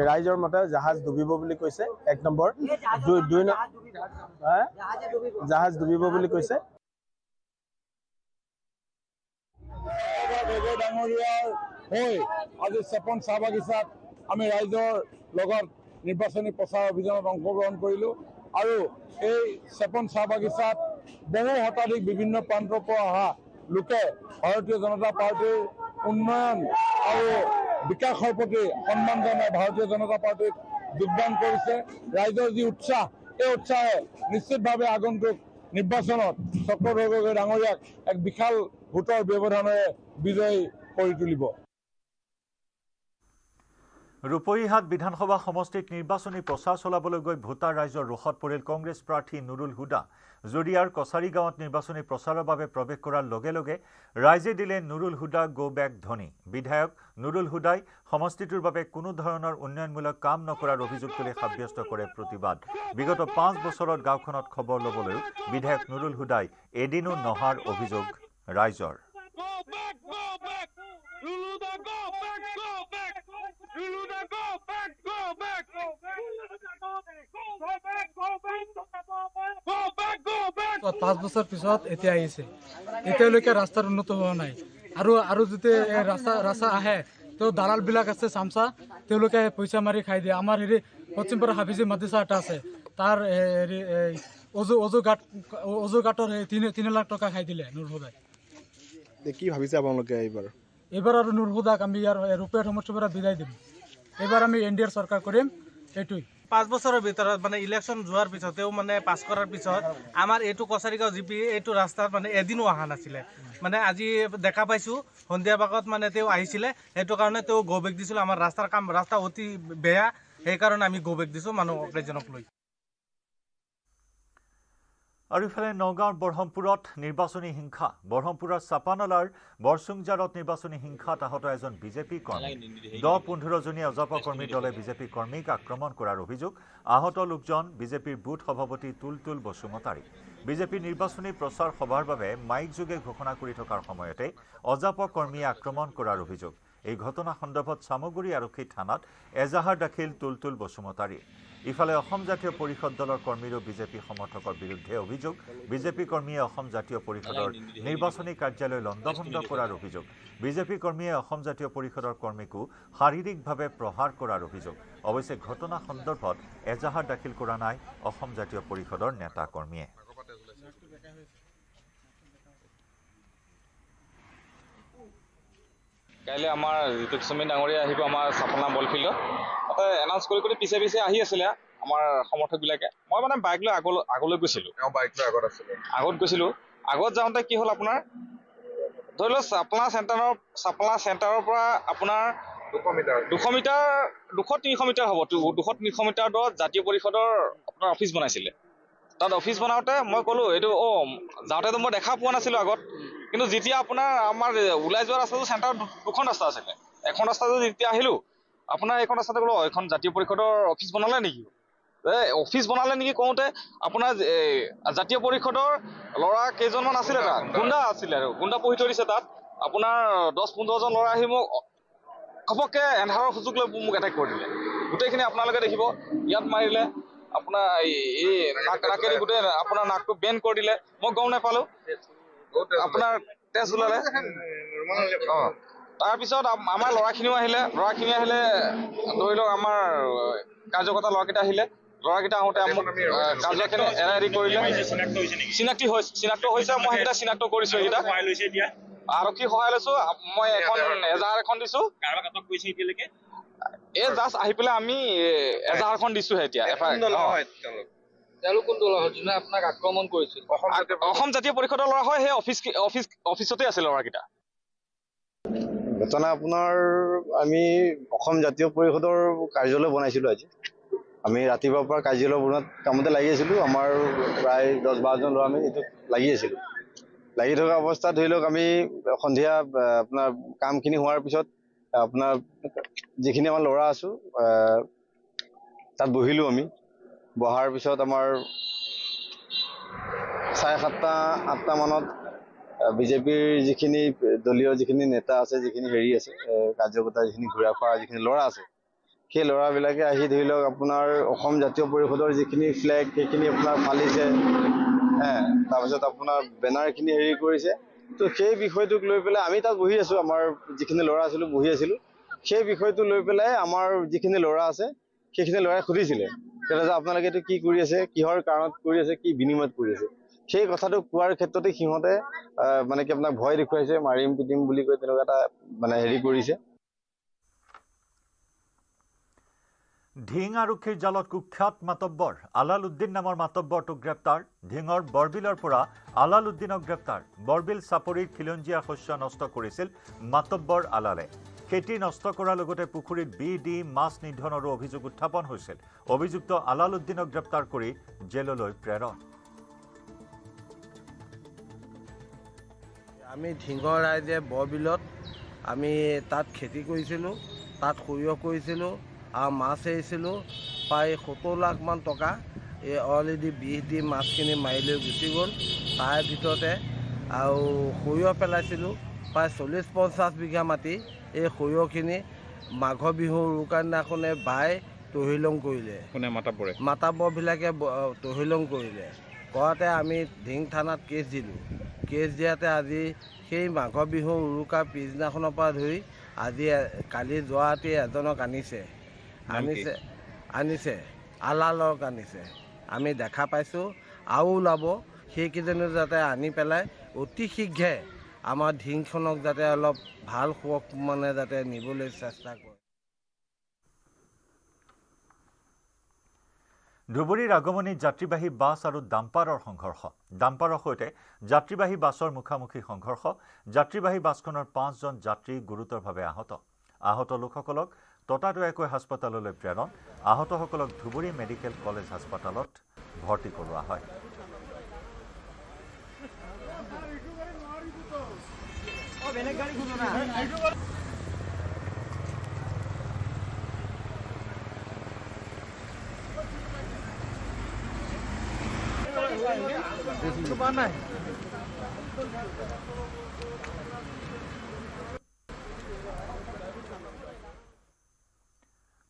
[SPEAKER 6] ৰাইজৰ মতে জাহাজ ডুবিব বুলি কৈছে 1 নম্বৰ, 2 জাহাজ ডুবিব বুলি কৈছে।
[SPEAKER 7] ডাঙৰীয়াৰ হৈ আজি চেপন চাহ বাগিচাত আমি ৰাইজৰ লগত নিৰ্বাচনী প্ৰচাৰ অভিযানত অংশগ্ৰহণ কৰিলোঁ আৰু এই চেপন চাহ বাগিচাত বহু শতাধিক বিভিন্ন প্ৰান্তৰ পৰা অহা লোকে ভাৰতীয় জনতা পাৰ্টীৰ উন্নয়ন আৰু বিকাশৰ প্ৰতি সন্মান জনাই ভাৰতীয় জনতা পাৰ্টীক যোগদান কৰিছে। ৰাইজৰ যি উৎসাহ, এই উৎসাহে নিশ্চিতভাৱে আগন্তুক নিৰ্বাচনত চক্ৰধৰ গগৈ ডাঙৰীয়াক এক বিশাল ভোটৰ ব্যৱধানেৰে বিজয়ী কৰি তুলিব।
[SPEAKER 1] ৰূপহীহাট বিধানসভা সমষ্টিত নিৰ্বাচনী প্ৰচাৰ চলাবলৈ গৈ ভোটাৰ ৰাইজৰ ৰোষত পৰিল কংগ্ৰেছ প্ৰাৰ্থী নুৰুল হুদা। জুৰিয়াৰ কছাৰী গাঁৱত নিৰ্বাচনী প্ৰচাৰৰ বাবে প্ৰৱেশ কৰাৰ লগে লগে ৰাইজে দিলে নুৰুল হুদা গো বেক ধ্বনি। বিধায়ক নুৰুল হুদাই সমষ্টিটোৰ বাবে কোনো ধৰণৰ উন্নয়নমূলক কাম নকৰাৰ অভিযোগ তুলি সাব্যস্ত কৰে প্ৰতিবাদ। বিগত 5 বছৰত গাঁওখনত খবৰ ল'বলৈও বিধায়ক নুৰুল হুদাই এদিনো নহাৰ অভিযোগ ৰাইজৰ।
[SPEAKER 8] পাঁচ বছৰ পিছত এতিয়া আহিছে, এতিয়ালৈকে ৰাস্তাৰ উন্নত হোৱা নাই। আৰু যদি ৰাস্তা আহে তো দালালবিলাক আছে চামচা, তেওঁলোকে পইচা মাৰি খাই দিয়ে। আমাৰ পশ্চিমপাৰা হাফিজি মাদ্ৰাছা এটা আছে, তাৰ অজু গাঁতৰ 3 লাখ টকা খাই দিলে নুৰুল হুদাই।
[SPEAKER 3] কি ভাবিছে আপোনালোকে
[SPEAKER 8] এইবাৰ আৰু নুৰুল হুদাক আমি ইয়াৰ ৰূপহীহাট সমষ্টিৰ পৰা বিদায় দিম। এইবাৰ আমি NDAৰ চৰকাৰ কৰিম, এইটোৱেই।
[SPEAKER 9] 5 বছৰৰ ভিতৰত মানে ইলেকশ্যন যোৱাৰ পিছতেও মানে পাছ কৰাৰ পিছত আমাৰ এইটো কছাৰীগাঁও জিপি এইটো ৰাস্তাত মানে এদিনো অহা নাছিলে। মানে আজি দেখা পাইছোঁ সন্ধিয়া ভাগত মানে তেওঁ আহিছিলে, সেইটো কাৰণে তেওঁ গো বেক দিছিলোঁ। আমাৰ ৰাস্তা অতি বেয়া, সেইকাৰণে আমি গো বেক দিছোঁ মানুহকেইজনক লৈ।
[SPEAKER 1] আৰু ইফালে নগাঁৱৰ বৰহমপুৰত নিৰ্বাচনী হিংসা। বৰহমপুৰৰ চাপানলাৰ বৰচুংজাৰত নিৰ্বাচনী হিংসাত আহত এজন বিজেপি কৰ্মী। 10-15 জনীয়া অজাপ কৰ্মীৰ দলে বিজেপি কৰ্মীক আক্ৰমণ কৰাৰ অভিযোগ। আহত লোকজন বিজেপিৰ বুথ সভাপতি তুলতুল বসুমতাৰী। বিজেপিৰ নিৰ্বাচনী প্ৰচাৰ সভাৰ বাবে মাইক যোগে ঘোষণা কৰি থকাৰ সময়তে অজাপ কৰ্মীয়ে আক্ৰমণ কৰাৰ অভিযোগ। এই ঘটনা সন্দৰ্ভত চামগুৰি আৰক্ষী থানাত এজাহাৰ দাখিল তুলতুল বসুমতাৰীৰ। ইফালে অসম জাতীয় পৰিষদ দলৰ কৰ্মীৰো বিজেপি সমৰ্থকৰ বিৰুদ্ধে অভিযোগ। বিজেপি কৰ্মীয়ে অসম জাতীয় পৰিষদৰ নিৰ্বাচনী কাৰ্যালয় লণ্ডভণ্ড কৰাৰ অভিযোগ। বিজেপি কৰ্মীয়ে অসম জাতীয় পৰিষদৰ কৰ্মীকো শাৰীৰিকভাৱে প্ৰহাৰ কৰাৰ অভিযোগ। অৱশ্যে ঘটনা সন্দৰ্ভত এজাহাৰ দাখিল কৰা নাই অসম জাতীয় পৰিষদৰ নেতা কৰ্মীয়ে।
[SPEAKER 10] কাইলৈ আমাৰ ঋতুক চমী ডাঙৰীয়া আহিব আমাৰ চাপনা বল ফিল্ডত। তাতে এনাউন্স কৰি পিছে আহি আছিলে আমাৰ সমৰ্থকবিলাকে। মই মানে বাইক লৈ আগলৈ গৈছিলোঁ। আগত গৈছিলোঁ। আগত যাওঁতে কি হ'ল আপোনাৰ, ধৰি লওক চাপলা চেণ্টাৰৰ পৰা আপোনাৰ 200-300 মিটাৰ হ'ব। 200-300 মিটাৰ দূৰত জাতীয় পৰিষদৰ আপোনাৰ অফিচ বনাইছিলে। তাত অফিচ বনাওঁতে মই ক'লো এইটো যাওঁতেতো মই দেখা পোৱা নাছিলোঁ আগত, কিন্তু যেতিয়া আপোনাৰ আমাৰ ওলাই যোৱা ৰাস্তাটো চেণ্টাৰত দুখন ৰাস্তা আছিলে। এখন ৰাস্তাটো যেতিয়া আহিলোঁ, আপোনাৰ এইখন ৰাস্তাতে ক'লো এইখন জাতীয় পৰিষদৰ অফিচ বনালে নেকি? অফিচ বনালে নেকি কওঁতে আপোনাৰ জাতীয় পৰিষদৰ ল'ৰা কেইজনমান আছিলে, তাত গুণ্ডা আছিলে আৰু গুণ্ডা পঢ়ি থৈ দিছে তাত। আপোনাৰ 10-15জন ল'ৰা আহি মোক ঘপককৈ এন্ধাৰৰ সুযোগ লৈ মোক এটেক কৰি দিলে। গোটেইখিনি আপোনালোকে দেখিব, ইয়াত মাৰিলে, আপোনাৰ এই নাকেদি গোটেই আপোনাৰ নাকটো বেণ্ড কৰি দিলে। মই গম নাপালোঁ, আপোনাৰ তেজ ওলালে। তাৰপিছত আমাৰ ল'ৰাখিনিও আহিলে। ধৰি লওক আমাৰ কাৰ্যকৰ্তা ল'ৰাকেইটা আহিলে। ল'ৰাকেইটা আহোঁতে মোক কাৰ্যখিনি এৰাই কৰিলে। চিনাক্ত হৈছে, মই সেইকেইটা চিনাক্ত কৰিছোঁ। সেইকেইটা আৰক্ষী সহায় লৈছোঁ। মই এজাহাৰ এখন দিছোঁ। এই জাষ্ট আহি পেলাই আমি এজাহাৰখন দিছোঁহে এতিয়া। আপোনাক আক্ৰমণ কৰিছিল? অসম জাতীয় পৰিষদৰ ল'ৰা হয়, সেই অফিচতে আছিল ল'ৰাকেইটা।
[SPEAKER 11] ঘটনা আপোনাৰ আমি অসম জাতীয় পৰিষদৰ কাৰ্যালয় বনাইছিলোঁ আজি। আমি ৰাতিপুৱাৰ পৰা কাৰ্যালয় বনোৱাত কামতে লাগি আছিলোঁ। আমাৰ প্ৰায় 10-12জন ল'ৰা আমি এইটোত লাগি আছিলোঁ। লাগি থকা অৱস্থাত ধৰি লওক আমি সন্ধিয়া আপোনাৰ কামখিনি হোৱাৰ পিছত আপোনাৰ যিখিনি আমাৰ ল'ৰা আছোঁ তাত বহিলোঁ আমি। বহাৰ পিছত আমাৰ 7:30-8টা মানত বিজেপিৰ যিখিনি দলীয় যিখিনি নেতা আছে, যিখিনি আছে কাৰ্যকৰ্তা, যিখিনি ঘূৰা ফুৰা যিখিনি ল'ৰা আছে, সেই ল'ৰাবিলাকে আহি ধৰি লওক আপোনাৰ অসম জাতীয় পৰিষদৰ যিখিনি ফ্লেগ সেইখিনি আপোনাৰ ফালিছে। তাৰপিছত আপোনাৰ বেনাৰখিনি কৰিছে। তো সেই বিষয়টোক লৈ পেলাই আমি তাত বহি আছোঁ, আমাৰ যিখিনি ল'ৰা আছিলোঁ বহি আছিলোঁ। সেই বিষয়টো লৈ পেলাই আমাৰ যিখিনি ল'ৰা আছে সেইখিনি ল'ৰাই সুধিছিলে যে আপোনালোকে এইটো কি কৰি আছে, কিহৰ কাৰণত কৰি আছে, কি বিনিময়ত কৰি আছে। সেই কথাটো কোৱাৰ ক্ষেত্ৰতে সিহঁতে মানে কি আপোনাক ভয় দেখুৱাইছে, মাৰিম পিটিম বুলি কৈ তেনেকুৱা এটা কৰিছে।
[SPEAKER 1] ঢিং আৰক্ষীৰ জালত কুখ্যাত মাতব্বৰ আলাল উদ্দিন নামৰ মাতব্বৰটোক গ্ৰেপ্তাৰ। ঢিঙৰ বৰবিলৰ পৰা আলাল উদ্দিনক গ্ৰেপ্তাৰ। বৰবিল চাপৰিৰ খিলঞ্জীয়া শস্য নষ্ট কৰিছিল মাতব্বৰ আলালে। খেতি নষ্ট কৰাৰ লগতে পুখুৰীত বি দি মাছ নিধনৰো অভিযোগ উত্থাপন হৈছিল। অভিযুক্ত আলাল উদ্দিনক গ্ৰেপ্তাৰ কৰি জেললৈ প্ৰেৰণ।
[SPEAKER 12] আমি ঢিঙৰ ৰাইজে বৰবিলত আমি তাত খেতি কৰিছিলোঁ, তাত সৰিয়হ কৰিছিলোঁ আৰু মাছ এৰিছিলোঁ। প্ৰায় 70 লাখমান টকা এই অলৰেডি বিষ দি মাছখিনি মাৰি লৈ গুচি গ'ল। তাৰ ভিতৰতে আৰু সৰিয়হ পেলাইছিলোঁ প্ৰায় 40-50 বিঘা মাটি। এই সৰিয়হখিনি মাঘৰ বিহুৰ উৰুকাৰ দিনাখনে বাই তহিলং কৰিলে। মাতাব্বৰবিলাকে তহিলং কৰিলে। কৰাতে আমি ঢিং থানাত কেছ দিলোঁ। কেছ দিয়াতে আজি সেই মাঘৰ বিহুৰ উৰুকাৰ পিছদিনাখনৰ পৰা ধৰি আজি কালি যোৱা ৰাতি এজনক আনিছে আলালক আনিছে। আমি দেখা পাইছোঁ আৰু ওলাব। সেইকেইজনে যাতে আনি পেলাই অতি শীঘ্ৰে আমাৰ ঢিংখনক যাতে অলপ ভাল যাতে নিবলৈ চেষ্টা কৰে।
[SPEAKER 1] ধুবুৰীৰ আগমনীত যাত্ৰীবাহী বাছ আৰু ডাম্পাৰৰ সংঘৰ্ষ। ডাম্পাৰৰ সৈতে যাত্ৰীবাহী বাছৰ মুখামুখি সংঘৰ্ষ। যাত্ৰীবাহী বাছখনৰ 5জন যাত্ৰী গুৰুতৰভাৱে আহত। আহত লোকসকলক ততাতৈয়াকৈ হাস্পতাললৈ প্ৰেৰণ। আহতসকলক ধুবুৰী মেডিকেল কলেজ হাস্পতালত ভৰ্তি কৰোৱা হয়।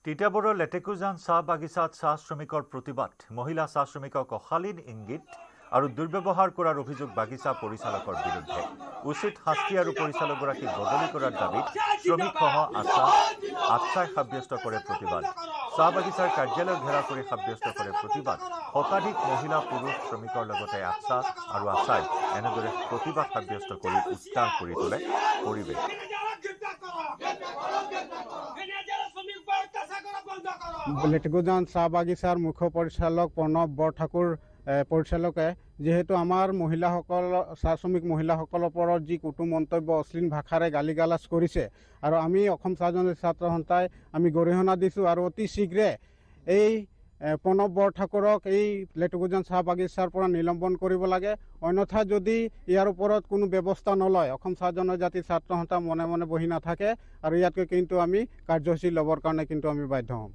[SPEAKER 1] তিতাবৰৰ লেটেকুজান চাহ বাগিচাত চাহ শ্ৰমিকৰ প্ৰতিবাদ। মহিলা চাহ শ্ৰমিকক অশালীন ইংগিত আৰু দুৰ্ব্যৱহাৰ কৰাৰ অভিযোগ বাগিচা পৰিচালকৰ বিৰুদ্ধে। উচিত শাস্তি আৰু পৰিচালকগৰাকীক বদলি কৰাৰ দাবীত শ্ৰমিকসহ আশ্বাই সাব্যস্ত কৰে প্ৰতিবাদ। চাহ বাগিচাৰ কাৰ্যালয় ঘেৰাও কৰি সাব্যস্ত কৰে প্ৰতিবাদ। শতাধিক মহিলা পুৰুষ শ্ৰমিকৰ লগতে আশ্বা আৰু আশ্বাই এনেদৰে প্ৰতিবাদ সাব্যস্ত কৰি উত্তাল কৰি তোলে পৰিৱেশ।
[SPEAKER 13] লেটেকুজান চাহ বাগিচাৰ মুখ্য পৰিচালক প্ৰণৱ বৰঠাকুৰ পৰিচালকে যিহেতু আমাৰ মহিলাসকল চাহ শ্ৰমিক মহিলাসকলৰ ওপৰত যি কুটু মন্তব্য অশ্লীল ভাষাৰে গালি গালাজ কৰিছে আৰু আমি অসম চাহ জনজাতি ছাত্ৰ সন্থাই আমি গৰিহণা দিছোঁ আৰু অতি শীঘ্ৰে এই প্ৰণৱ বৰঠাকুৰক এই লেটেকুজান চাহ বাগিচাৰ পৰা নিলম্বন কৰিব লাগে অন্যথা যদি ইয়াৰ ওপৰত কোনো ব্যৱস্থা নলয় অসম চাহ জনজাতি ছাত্ৰ সন্থা মনে মনে বহি নাথাকে আৰু ইয়াতকৈ কিন্তু আমি কাৰ্যসূচী ল'বৰ কাৰণে কিন্তু আমি বাধ্য হ'ম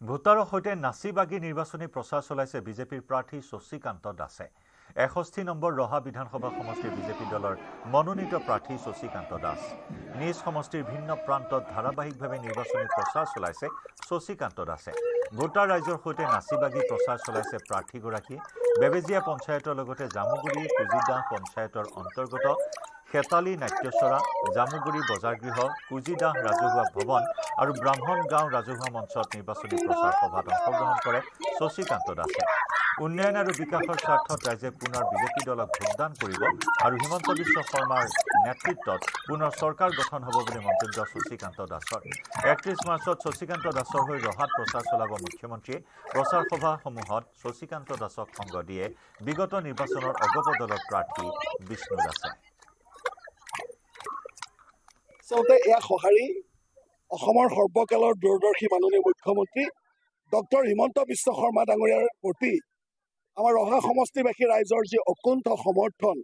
[SPEAKER 1] ভোটাৰৰ সৈতে নাচি বাগি নিৰ্বাচনী প্ৰচাৰ চলাইছে বিজেপিৰ প্ৰাৰ্থী শশীকান্ত দাসে 61 নম্বৰ ৰহা বিধানসভা সমষ্টিৰ বিজেপি দলৰ মনোনীত প্ৰাৰ্থী শশীকান্ত দাস নিজ সমষ্টিৰ ভিন্ন প্ৰান্তত ধাৰাবাহিকভাৱে নিৰ্বাচনী প্ৰচাৰ চলাইছে শশীকান্ত দাসে ভোটাৰ ৰাইজৰ সৈতে নাচি বাগি প্ৰচাৰ চলাইছে প্ৰাৰ্থীগৰাকীয়ে বেবেজিয়া পঞ্চায়তৰ লগতে জামুগুৰি কুজিদাহ পঞ্চায়তৰ অন্তৰ্গত খেতালি নাট্যচৰা জামুগুৰি বজাৰগৃহ কুজিদাহ ৰাজহুৱা ভৱন আৰু ব্ৰাহ্মণগাঁও ৰাজহুৱা মঞ্চত নিৰ্বাচনী প্ৰচাৰ সভাত অংশগ্ৰহণ কৰে শশীকান্ত দাসে উন্নয়ন আৰু বিকাশৰ স্বাৰ্থত ৰাইজে পুনৰ বিজেপি দলক ভোটদান কৰিব আৰু হিমন্ত বিশ্ব শৰ্মাৰ নেতৃত্বত পুনৰ চৰকাৰ গঠন হ'ব বুলি মন্তব্য শশীকান্ত দাসৰ 31 মাৰ্চত শশীকান্ত দাসৰ হৈ ৰহাত প্ৰচাৰ চলাব মুখ্যমন্ত্ৰীয়ে প্ৰচাৰ সভাসমূহত শশীকান্ত দাসক সংগ দিয়ে বিগত নিৰ্বাচনৰ অগপ দলৰ প্ৰাৰ্থী বিষ্ণু দাসে
[SPEAKER 14] আচলতে এয়া সঁহাৰি অসমৰ সৰ্বকালৰ দূৰদৰ্শী মাননীয় মুখ্যমন্ত্ৰী ডক্টৰ হিমন্ত বিশ্ব শৰ্মা ডাঙৰীয়াৰ প্ৰতি আমাৰ ৰহা সমষ্টিবাসী ৰাইজৰ যি অকুণ্ঠ সমৰ্থন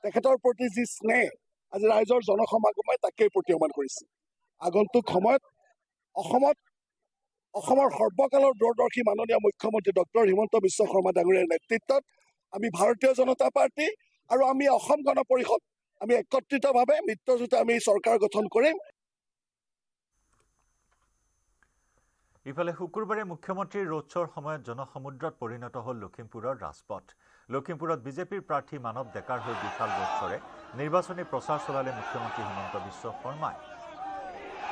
[SPEAKER 14] তেখেতৰ প্ৰতি যি স্নেহ আজি ৰাইজৰ জনসমাগমে তাকেই প্ৰতীয়মান কৰিছে আগন্তুক সময়ত অসমৰ সৰ্বকালৰ দূৰদৰ্শী মাননীয় মুখ্যমন্ত্ৰী ডক্টৰ হিমন্ত বিশ্ব শৰ্মা ডাঙৰীয়াৰ নেতৃত্বত আমি ভাৰতীয় জনতা পাৰ্টি আৰু আমি অসম গণ পৰিষদ আমি একত্ৰিতভাৱে মিত্ৰজোঁটে আমি চৰকাৰ গঠন কৰিম
[SPEAKER 1] ইফালে শুকুৰবাৰে মুখ্যমন্ত্ৰীৰ ৰোড শ্ব'ৰ সময়ত জনসমুদ্ৰত পৰিণত হ'ল লখিমপুৰৰ ৰাজপথ লখিমপুৰত বিজেপিৰ প্ৰাৰ্থী মানৱ ডেকাৰ হৈ বিশাল ৰোড শ্ব'ৰে নিৰ্বাচনী প্ৰচাৰ চলালে মুখ্যমন্ত্ৰী হিমন্ত বিশ্ব শৰ্মাই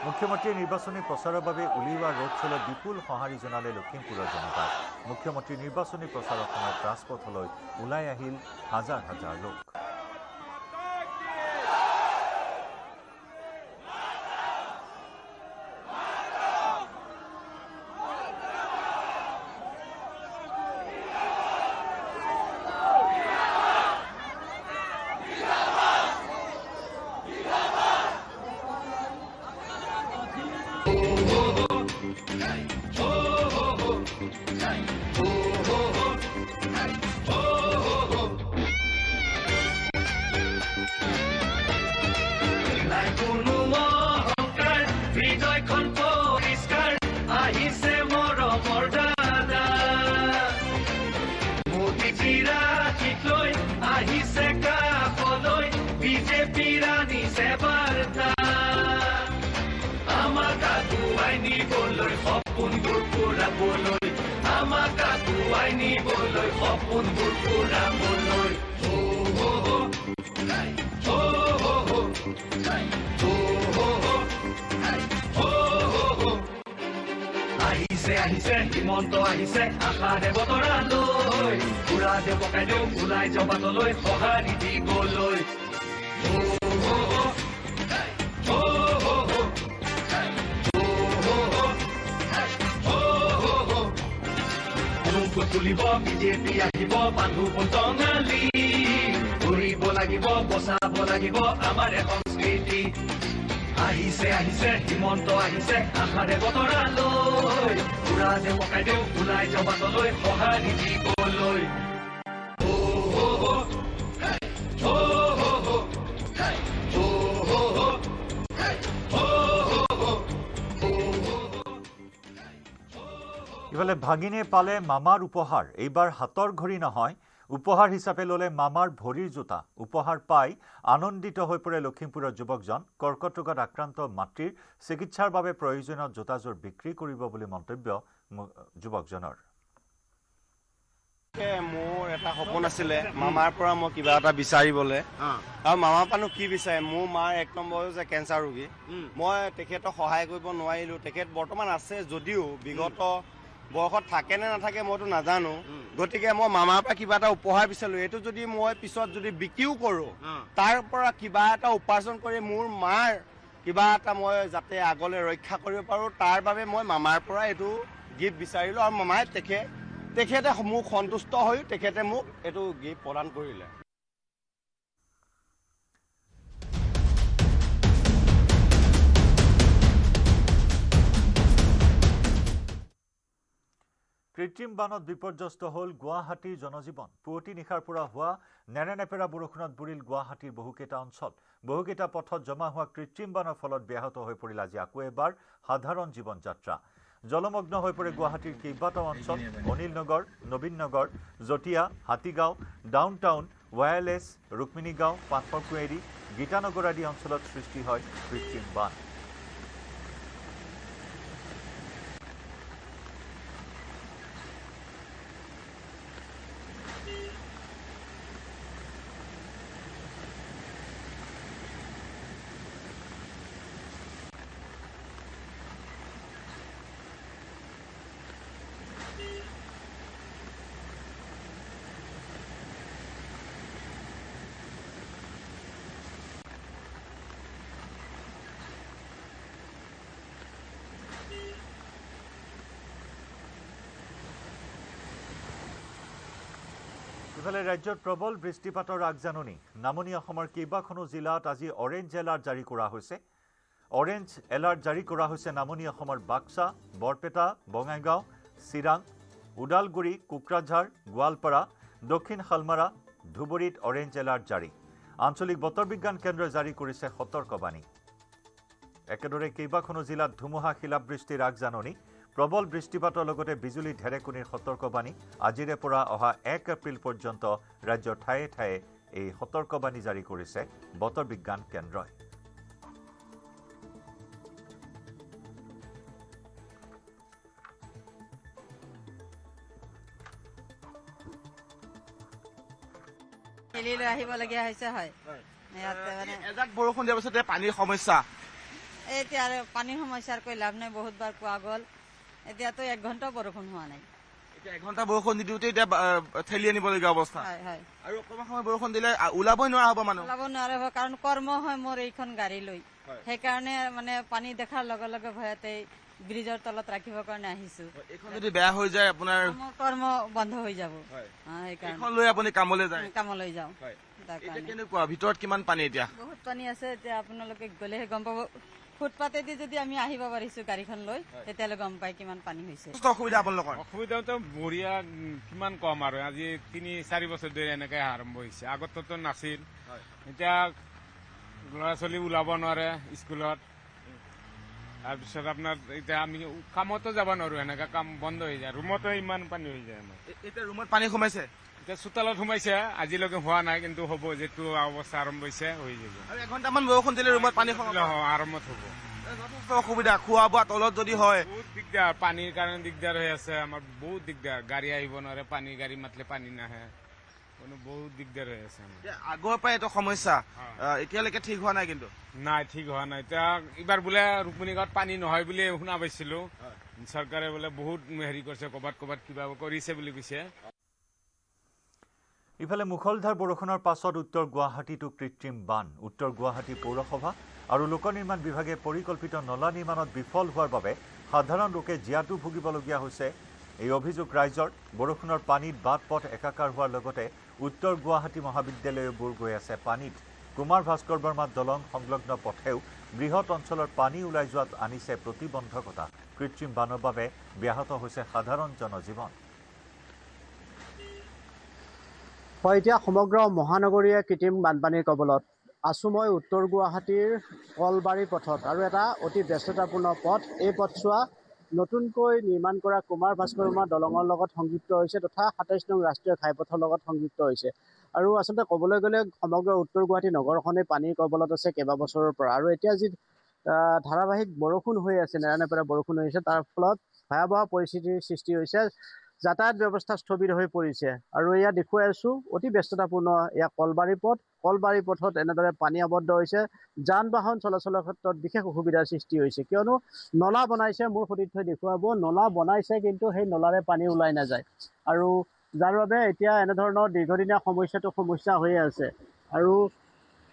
[SPEAKER 1] মুখ্যমন্ত্ৰীয়ে নিৰ্বাচনী প্ৰচাৰৰ বাবে উলিওৱা ৰোড শ্ব'লৈ বিপুল সঁহাৰি জনালে লখিমপুৰৰ জনতাই মুখ্যমন্ত্ৰীৰ নিৰ্বাচনী প্ৰচাৰৰ সময়ত ৰাজপথলৈ ওলাই আহিল হাজাৰ হাজাৰ লোক
[SPEAKER 15] হিমন্ত আহিছে আশাৰে বতৰালৈ পুৰা দেৱ কাইদেউ ওলাই জবাতলৈ সঁহাৰি দিবলৈ তুলিব বিজেপি আহিব বান্ধু টঙালি ঘূৰিব লাগিব বচাব লাগিব আমাৰ সংস্কৃতি আহিছে আহিছে হিমন্ত আহিছে আশাৰে বতৰালৈ পুৰা দেৱ কাইদেউ ওলাই জবাতলৈ সঁহাৰি দিবলৈ
[SPEAKER 1] ইফালে ভাগিনে পালে মামাৰ উপহাৰ এইবাৰ হাতৰ ঘড়ী নহয় উপহাৰ হিচাপে ললে মামাৰ ভৰিৰ জোতা উপহাৰ পাই আনন্দিত হৈ পৰে লখিমপুৰৰ যুৱকজন কৰ্কট ৰোগত আক্ৰান্ত মাতৃৰ চিকিৎসাৰ বাবে প্ৰয়োজনীয় জোতাযোৰ বিক্ৰী কৰিব বুলি মন্তব্য যুৱকজনৰ
[SPEAKER 16] মোৰ এটা সপোন আছিলে মামাৰ পৰা মই কিবা এটা বিচাৰিবলৈ আৰু মামাৰ পৰা কি বিচাৰে মোৰ মাৰ 1 নম্বৰ হৈছে কেঞ্চাৰ ৰোগী মই তেখেতক সহায় কৰিব নোৱাৰিলো তেখেত বৰ্তমান আছে যদিও বিগত বয়সত থাকে নে নাথাকে মইতো নাজানো গতিকে মই মামাৰ পৰা কিবা এটা উপহাৰ বিচাৰিলো এইটো যদি মই পিছত যদি বিক্ৰীও কৰোঁ তাৰ পৰা কিবা এটা উপাৰ্জন কৰি মোৰ মাৰ কিবা এটা মই যাতে আগলৈ ৰক্ষা কৰিব পাৰোঁ তাৰ বাবে মই মামাৰ পৰা এইটো গিফ্ট বিচাৰিলোঁ আৰু মামাই তেখেতে মোক সন্তুষ্ট হৈ তেখেতে মোক এইটো গিফ্ট প্ৰদান কৰিলে।
[SPEAKER 1] কৃত্ৰিম বানত বিপৰ্যস্ত হ'ল গুৱাহাটীৰ জনজীৱন। পুৱতি নিশাৰ পৰা হোৱা নেৰানেপেৰা বৰষুণত বুৰিল গুৱাহাটীৰ বহুকেইটা অঞ্চল। বহুকেইটা পথত জমা হোৱা কৃত্ৰিম বানৰ ফলত ব্যাহত হৈ পৰিল আজি আকৌ এবাৰ সাধাৰণ জীৱন যাত্ৰা। জলমগ্ন হৈ পৰে গুৱাহাটীৰ কেইবাটাও অঞ্চল। Anil Nagar, Nabin Nagar, Jatia, Hatigaon, Down Town, Wireless, Rukmini Gaon, Patharquery, Geetanagar আদি অঞ্চলত সৃষ্টি হয় কৃত্ৰিম বান। ইফালে ৰাজ্যত প্ৰবল বৃষ্টিপাতৰ আগজাননী। নামনি অসমৰ কেইবাখনো জিলাত আজি অৰেঞ্জ এলাৰ্ট জাৰি কৰা হৈছে। অৰেঞ্জ এলাৰ্ট জাৰি কৰা হৈছে নামনি অসমৰ বাক্সা, বৰপেটা, বঙাইগাঁও, চিৰাং, ওদালগুৰি, কোকৰাঝাৰ, গোৱালপাৰা, দক্ষিণ শালমাৰা, ধুবুৰীত অৰেঞ্জ এলাৰ্ট জাৰি। আঞ্চলিক বতৰ বিজ্ঞান কেন্দ্ৰই জাৰি কৰিছে সতৰ্কবাণী। একেদৰে কেইবাখনো জিলাত ধুমুহা শিলাবৃষ্টিৰ আগজাননী। প্ৰবল বৃষ্টিপাতৰ লগতে বিজুলী ঢেৰেকনিৰ সতৰ্কবাণী। আজিৰে পৰা অহা 1 এপ্ৰিল পৰ্যন্ত ৰাজ্যৰ ঠায়ে ঠায়ে এই সতৰ্কবাণী জাৰি কৰিছে বতৰ বিজ্ঞান কেন্দ্ৰই।
[SPEAKER 17] আহিবলগীয়া হৈছে হয়।
[SPEAKER 16] এজাক বৰষুণ দিয়াৰ পিছতে পানীৰ সমস্যা।
[SPEAKER 17] এতিয়া আৰু পানীৰ সমস্যাৰ কৈ লাভ নাই, বহুতবাৰ কোৱা গ'ল। এতিয়াতো 1 ঘণ্টা বৰষুণ হোৱা নাই।
[SPEAKER 16] এতিয়া 1 ঘণ্টা বৰষুণ দিওঁতে এতিয়া ঠেলি আনিবলগীয়া অৱস্থা। আৰু অকণমান সময় বৰষুণ দিলে ওলাবই নোৱাৰা হ'ব মানুহ।
[SPEAKER 17] ওলাব নোৱাৰা হ'ব, কাৰণ কৰ্ম হয় মোৰ এইখন গাড়ী লৈ। সেইকাৰণে মানে পানী দেখাৰ লগে লগে ভয়তে ব্ৰিজৰ তলত ৰাখিবৰ কাৰণে আহিছো।
[SPEAKER 16] এইখন যদি বেয়া হৈ যায় আপোনাৰ
[SPEAKER 17] কৰ্ম বন্ধ হৈ যাব।
[SPEAKER 16] এইখন লৈ আপুনি কামলৈ যায়?
[SPEAKER 17] কামলৈ যাওঁ।
[SPEAKER 16] এতিয়া কেনেকুৱা ভিতৰত কিমান পানী? এতিয়া
[SPEAKER 17] বহুত পানী আছে। এতিয়া আপোনালোকে গ'লেহে গম পাব। ফুটপাতেদি যদি আমি আহিব পাৰিছো গাড়ীখন লৈ, তেতিয়াহ'লে গম পাই কিমান পানী হৈছে।
[SPEAKER 16] অসুবিধা আপোনালোকৰ?
[SPEAKER 18] অসুবিধাটো বঢ়িয়া, কিমান কম আৰু। আজি 3-4 বছৰ ধৰি এনেকৈ আৰম্ভ হৈছে, আগততো নাছিল। এতিয়া ল'ৰা ছোৱালী ওলাব নোৱাৰে স্কুলত। তাৰপিছত আপোনাৰ এতিয়া আমি কামতো যাব নোৱাৰো, এনেকা কাম বন্ধ হৈ যায়। ৰুমতো ইমান পানী হৈ যায় আমাৰ।
[SPEAKER 16] এতিয়া ৰুমত পানী সোমাইছে?
[SPEAKER 18] এতিয়া চোতালত সোমাইছে, আজিলৈকে হোৱা নাই, কিন্তু হ'ব। যিটো অৱস্থা আৰম্ভ হৈছে হৈ যাব।
[SPEAKER 16] আৰু 1 ঘণ্টামান বৰষুণ দিলে ৰুমত পানী
[SPEAKER 18] আৰম্ভত হ'ব।
[SPEAKER 16] যথেষ্ট অসুবিধা, খোৱা বোৱা তলত যদি হয়।
[SPEAKER 18] বহুত দিগদাৰ, পানীৰ কাৰণে দিগদাৰ হৈ আছে আমাৰ, বহুত দিগদাৰ। গাড়ী আহিব নোৱাৰে, গাড়ী মাতিলে পানী নাহে, বহুত দিগদাৰ হৈ আছে আমাৰ।
[SPEAKER 16] আগৰ পৰাই এইটো সমস্যা, এতিয়ালৈকে ঠিক হোৱা নাই? কিন্তু
[SPEAKER 18] নাই, ঠিক হোৱা নাই। এতিয়া এইবাৰ বোলে ৰুক্মিণী গাঁৱত পানী নহয় বুলি শুনা পাইছিলো। চৰকাৰে বোলে বহুত হেৰি কৰিছে, ক'ৰবাত কিবা কৰিছে বুলি কৈছে।
[SPEAKER 1] ইফালে মুখলধাৰ বৰষুণৰ পাছত উত্তৰ গুৱাহাটীতো কৃত্ৰিম বান। উত্তৰ গুৱাহাটী পৌৰসভা আৰু লোক নিৰ্মাণ বিভাগে পৰিকল্পিত নলা নিৰ্মাণত বিফল হোৱাৰ বাবে সাধাৰণ লোকে জীয়াতু ভুগিবলগীয়া হৈছে। এই অভিযোগ ৰাইজৰ। বৰষুণৰ পানীত বাট পথ একাকাৰ হোৱাৰ লগতে উত্তৰ গুৱাহাটী মহাবিদ্যালয়ো বুৰ গৈ আছে পানীত। কুমাৰ ভাস্কৰ বৰ্মাৰ দলং সংলগ্ন পথেও বৃহৎ অঞ্চলৰ পানী ওলাই যোৱাত আনিছে প্ৰতিবন্ধকতা। কৃত্ৰিম বানৰ বাবে ব্যাহত হৈছে সাধাৰণ জনজীৱন।
[SPEAKER 19] এতিয়া সমগ্ৰ মহানগৰীয়ে কৃত্ৰিম বানপানীৰ কবলত আছো মই উত্তৰ গুৱাহাটীৰ কলবাৰী পথত, আৰু এটা অতি ব্যস্ততাপূৰ্ণ পথ। এই পথছোৱা নতুনকৈ নিৰ্মাণ কৰা কুমাৰ ভাস্কৰ বৰ্মা দলঙৰ লগত সংযুক্ত হৈছে তথা ২৭ নং ৰাষ্ট্ৰীয় ঘাইপথৰ লগত সংযুক্ত হৈছে। আৰু আচলতে ক'বলৈ গ'লে সমগ্ৰ উত্তৰ গুৱাহাটী নগৰখনেই পানীৰ কবলত আছে কেইবাবছৰৰ পৰা। আৰু এতিয়া যি ধাৰাবাহিক বৰষুণ হৈ আছে, নেৰানেপেৰা বৰষুণ হৈ আছে, তাৰ ফলত ভয়াৱহ পৰিস্থিতিৰ সৃষ্টি হৈছে। যাতায়াত ব্যৱস্থা স্থবিৰ হৈ পৰিছে। আৰু এয়া দেখুৱাই আছো অতি ব্যস্ততাপূৰ্ণ এয়া কলবাৰী পথ। কলবাৰী পথত এনেদৰে পানী আবদ্ধ হৈছে। যান বাহন চলাচলৰ ক্ষেত্ৰত বিশেষ অসুবিধাৰ সৃষ্টি হৈছে, কিয়নো নলা বনাইছে। মোৰ সতীৰ্থই দেখুৱাব, নলা বনাইছে কিন্তু সেই নলাৰে পানী ওলাই নাযায়, আৰু যাৰ বাবে এতিয়া এনেধৰণৰ দীৰ্ঘদিনীয়া সমস্যা হৈয়ে আছে। আৰু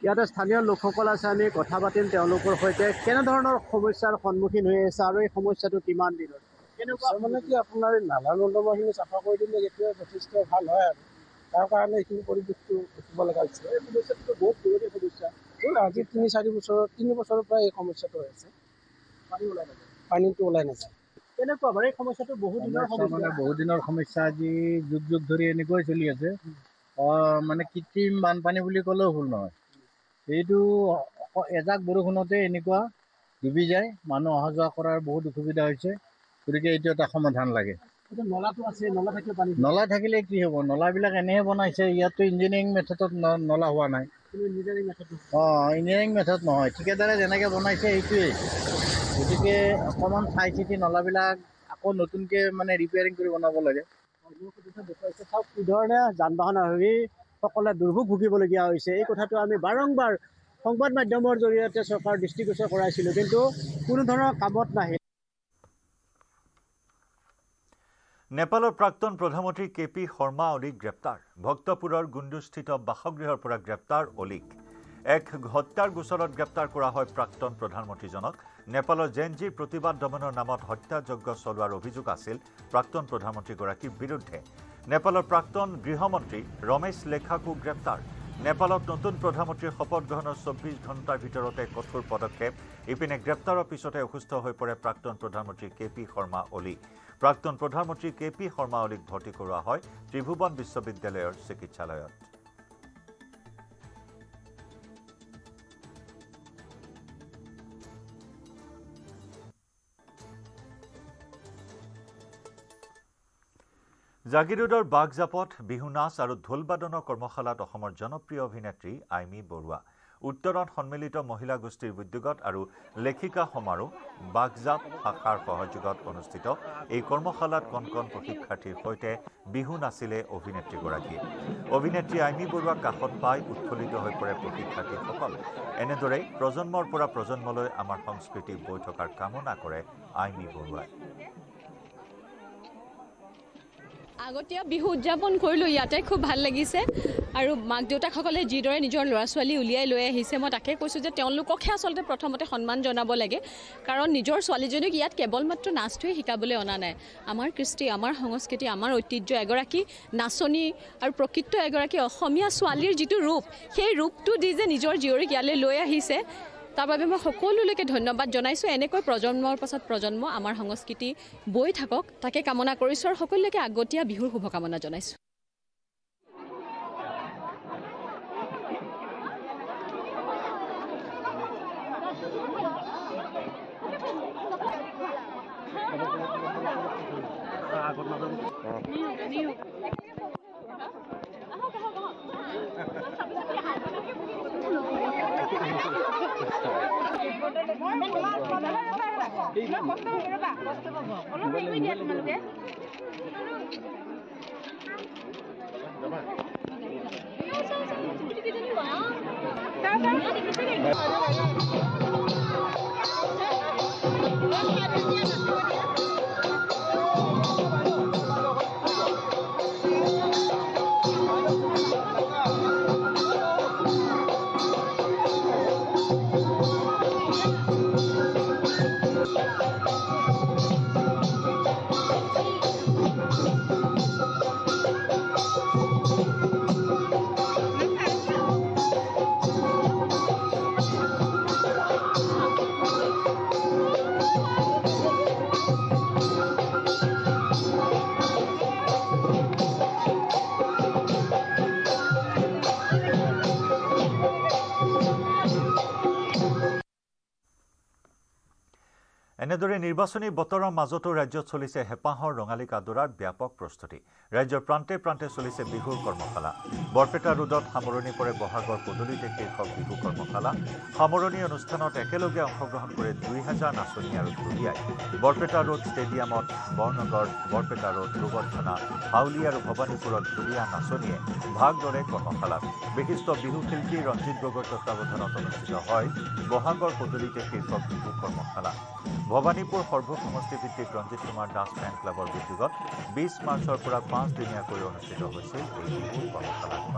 [SPEAKER 19] ইয়াতে স্থানীয় লোকসকল আছে, আমি কথা পাতিম তেওঁলোকৰ সৈতে। কেনেধৰণৰ সমস্যাৰ সন্মুখীন হৈ আছে আৰু এই সমস্যাটো কিমান দিনৰ?
[SPEAKER 6] মানে কি আপোনাৰ নালা নৰ্দমাখিনি চাফা কৰি দিলে এতিয়া যথেষ্ট ভাল হয় আৰু তাৰ কাৰণে এইখিনি পৰিৱেশটো উঠিব লগা হৈছে। এই সমস্যাটো বহুত দূৰলৈ সমস্যা। আজি 3 বছৰৰ পৰা এই সমস্যাটো হৈ আছে। পানীটো ওলাই নাযায়। কেনেকুৱা বাৰু এই সমস্যাটো বহুত দিনৰ সমস্যা আজি যুগ ধৰি এনেকৈ চলি আছে। মানে কৃত্ৰিম বানপানী বুলি ক'লেও ভুল নহয়। এইটো এজাক বৰষুণতে এনেকুৱা ডুবি যায়, মানুহ অহা যোৱা কৰাৰ বহুত অসুবিধা হৈছে। গতিকে এইটো এটা সমাধান লাগে। নলা থাকিলে কি হ'ব? নলাবিলাক এনেহে বনাইছে, ইয়াততো ইঞ্জিনিয়াৰিং মেথডত নলা হোৱা নাই। ইঞ্জিনিয়াৰিং মেথড নহয়, ঠিকাদাৰে যেনেকৈ বনাইছে সেইটোৱেই। গতিকে অকণমান চাই চিতি নলাবিলাক আকৌ নতুনকৈ মানে ৰিপেয়াৰিং কৰি বনাব লাগে। চাওক কি ধৰণে যান বাহন আৰোহীসকলে দুৰ্ভোগ ভুগিবলগীয়া হৈছে, এই কথাটো আমি বাৰম্বাৰ সংবাদ মাধ্যমৰ জৰিয়তে চৰকাৰৰ দৃষ্টিগোচৰ কৰাইছিলোঁ, কিন্তু কোনো ধৰণৰ কামত নাহিল।
[SPEAKER 1] নেপালৰ প্ৰাক্তন প্ৰধানমন্ত্ৰী KP শৰ্মা অলিক গ্ৰেপ্তাৰ। ভক্তপুৰৰ গুণ্ডুস্থিত বাসগৃহৰ পৰা গ্ৰেপ্তাৰ অলিক। এক হত্যাৰ গোচৰত গ্ৰেপ্তাৰ কৰা হয় প্ৰাক্তন প্ৰধানমন্ত্ৰীজনক। নেপালৰ জেনজিৰ প্ৰতিবাদ দমনৰ নামত হত্যাযজ্ঞ চলোৱাৰ অভিযোগ আছিল প্ৰাক্তন প্ৰধানমন্ত্ৰীগৰাকীৰ বিৰুদ্ধে। নেপালৰ প্ৰাক্তন গৃহমন্ত্ৰী ৰমেশ লেখাকো গ্ৰেপ্তাৰ। নেপালত নতুন প্ৰধানমন্ত্ৰীৰ শপত গ্ৰহণৰ 24 ঘণ্টাৰ ভিতৰতে কঠোৰ পদক্ষেপ। ইপিনে গ্ৰেপ্তাৰৰ পিছতে অসুস্থ হৈ পৰে প্ৰাক্তন প্ৰধানমন্ত্ৰী KP শৰ্মা অলি। প্ৰাক্তন প্ৰধানমন্ত্ৰী KP শৰ্মা অলিক ভৰ্তি কৰোৱা হয় ত্ৰিভুৱন বিশ্ববিদ্যালয়ৰ চিকিৎসালয়ত। জাগিৰোডৰ বাগজাপত বিহু নাচ আৰু ঢোলবাদনৰ কৰ্মশালাত অসমৰ জনপ্ৰিয় অভিনেত্ৰী আইমী বৰুৱা। উত্তৰণ সন্মিলিত মহিলা গোষ্ঠীৰ উদ্যোগত আৰু লেখিকা সমাৰোহ বাগজাপ শাখাৰ সহযোগত অনুষ্ঠিত এই কৰ্মশালাত কণ কণ প্ৰশিক্ষাৰ্থীৰ সৈতে বিহু নাচিলে অভিনেত্ৰীগৰাকীয়ে। অভিনেত্ৰী আইমী বৰুৱাক কাষত পাই উৎফুল্লিত হৈ পৰে প্ৰশিক্ষাৰ্থীসকল। এনেদৰে প্ৰজন্মৰ পৰা প্ৰজন্মলৈ আমাৰ সংস্কৃতি বৈ থকাৰ কামনা কৰে আইমী বৰুৱাই।
[SPEAKER 20] আগতীয়া বিহু উদযাপন কৰিলোঁ ইয়াতে, খুব ভাল লাগিছে। আৰু মাক দেউতাকসকলে যিদৰে নিজৰ ল'ৰা ছোৱালী উলিয়াই লৈ আহিছে, মই তাকে কৈছোঁ যে তেওঁলোককহে আচলতে প্ৰথমতে সন্মান জনাব লাগে। কাৰণ নিজৰ ছোৱালীজনীক ইয়াত কেৱল মাত্ৰ নাচটোৱে শিকাবলৈ অনা নাই। আমাৰ কৃষ্টি, আমাৰ সংস্কৃতি, আমাৰ ঐতিহ্য, এগৰাকী নাচনী আৰু প্ৰকৃত এগৰাকী অসমীয়া ছোৱালীৰ যিটো ৰূপ, সেই ৰূপটো দি যে নিজৰ জীয়ৰীক ইয়ালৈ লৈ আহিছে, তাৰ বাবে মই সকলোলৈকে ধন্যবাদ জনাইছোঁ। এনেকৈ প্ৰজন্মৰ পাছত প্ৰজন্ম আমাৰ সংস্কৃতি বৈ থাকক, তাকে কামনা কৰিছোঁ আৰু সকলোলৈকে আগতীয়া বিহুৰ শুভকামনা জনাইছোঁ।
[SPEAKER 1] এনেদৰে নিৰ্বাচনী বতৰৰ মাজতো ৰাজ্যত চলিছে হেঁপাহৰ ৰঙালী কাদোৰাৰ ব্যাপক প্ৰস্তুতি। ৰাজ্যৰ প্ৰান্তে প্ৰান্তে চলিছে বিহুৰ কৰ্মশালা। বৰপেটা ৰোডত সামৰণি পৰে বহাগৰ পদূলিতে শীৰ্ষক বিহু কৰ্মশালা। সামৰণি অনুষ্ঠানত একেলগে অংশগ্ৰহণ কৰে 2000 নাচনী আৰু ঢুলীয়াই। বৰপেটা ৰোড ষ্টেডিয়ামত বৰনগৰ, বৰপেটা ৰোড, গোবৰ্ধনা, হাউলি আৰু ভৱানীপুৰত ঢুলীয়া নাচনীয়ে ভাগ ললে কৰ্মশালাত। বিশিষ্ট বিহু শিল্পী ৰঞ্জিত গগৈৰ তত্বাৱধানত অনুষ্ঠিত হয় বহাগৰ পদূলিতে শীৰ্ষক বিহু কৰ্মশালা। ভৱানীপুৰ সৰ্বক সমষ্টিভিত্তিক ৰঞ্জিত কুমাৰ দাস ফেন ক্লাবৰ উদ্যোগত 20 মাৰ্চৰ পৰা 5 দিনীয়াকৈ অনুষ্ঠিত হৈছিল এই বিহু কৰ্মশালাখন।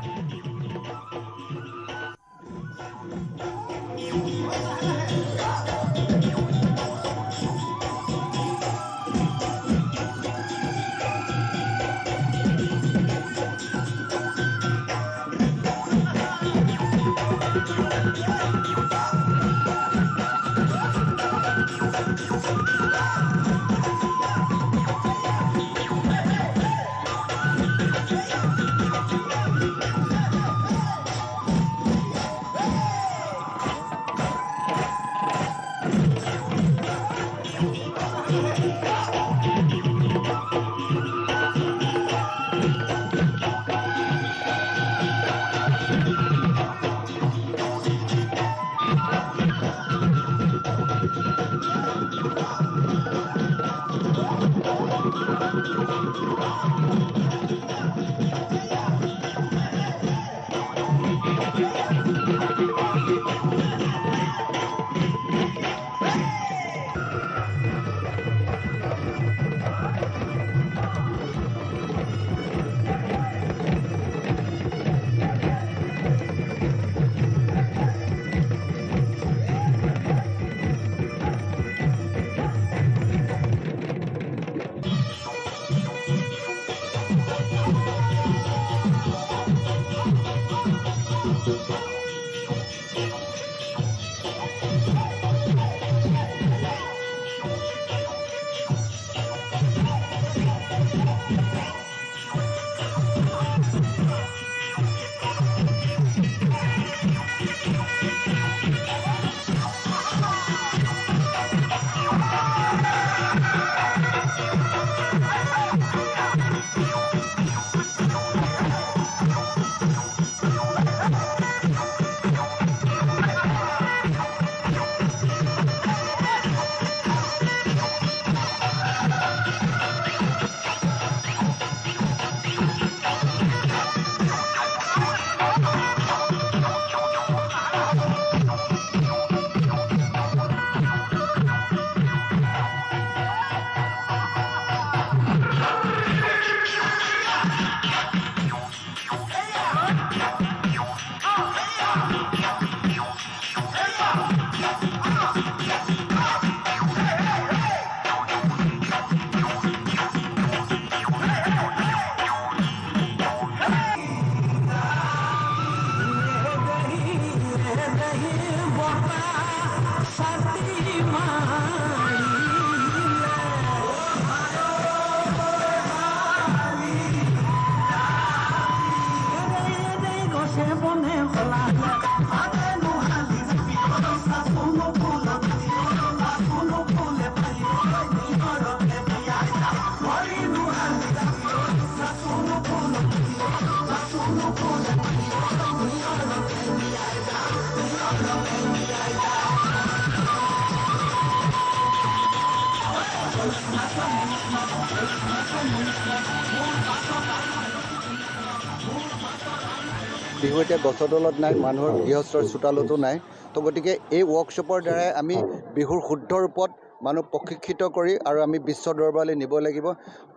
[SPEAKER 21] বিহু এতিয়া গছৰ তলত নাই, মানুহৰ গৃহস্থৰ চোতালতো নাই। তো গতিকে এই ৱৰ্কশ্বপৰ দ্বাৰাই আমি বিহুৰ শুদ্ধ ৰূপত মানুহ প্ৰশিক্ষিত কৰি আৰু আমি বিশ্ব দৰবাৰলৈ নিব লাগিব।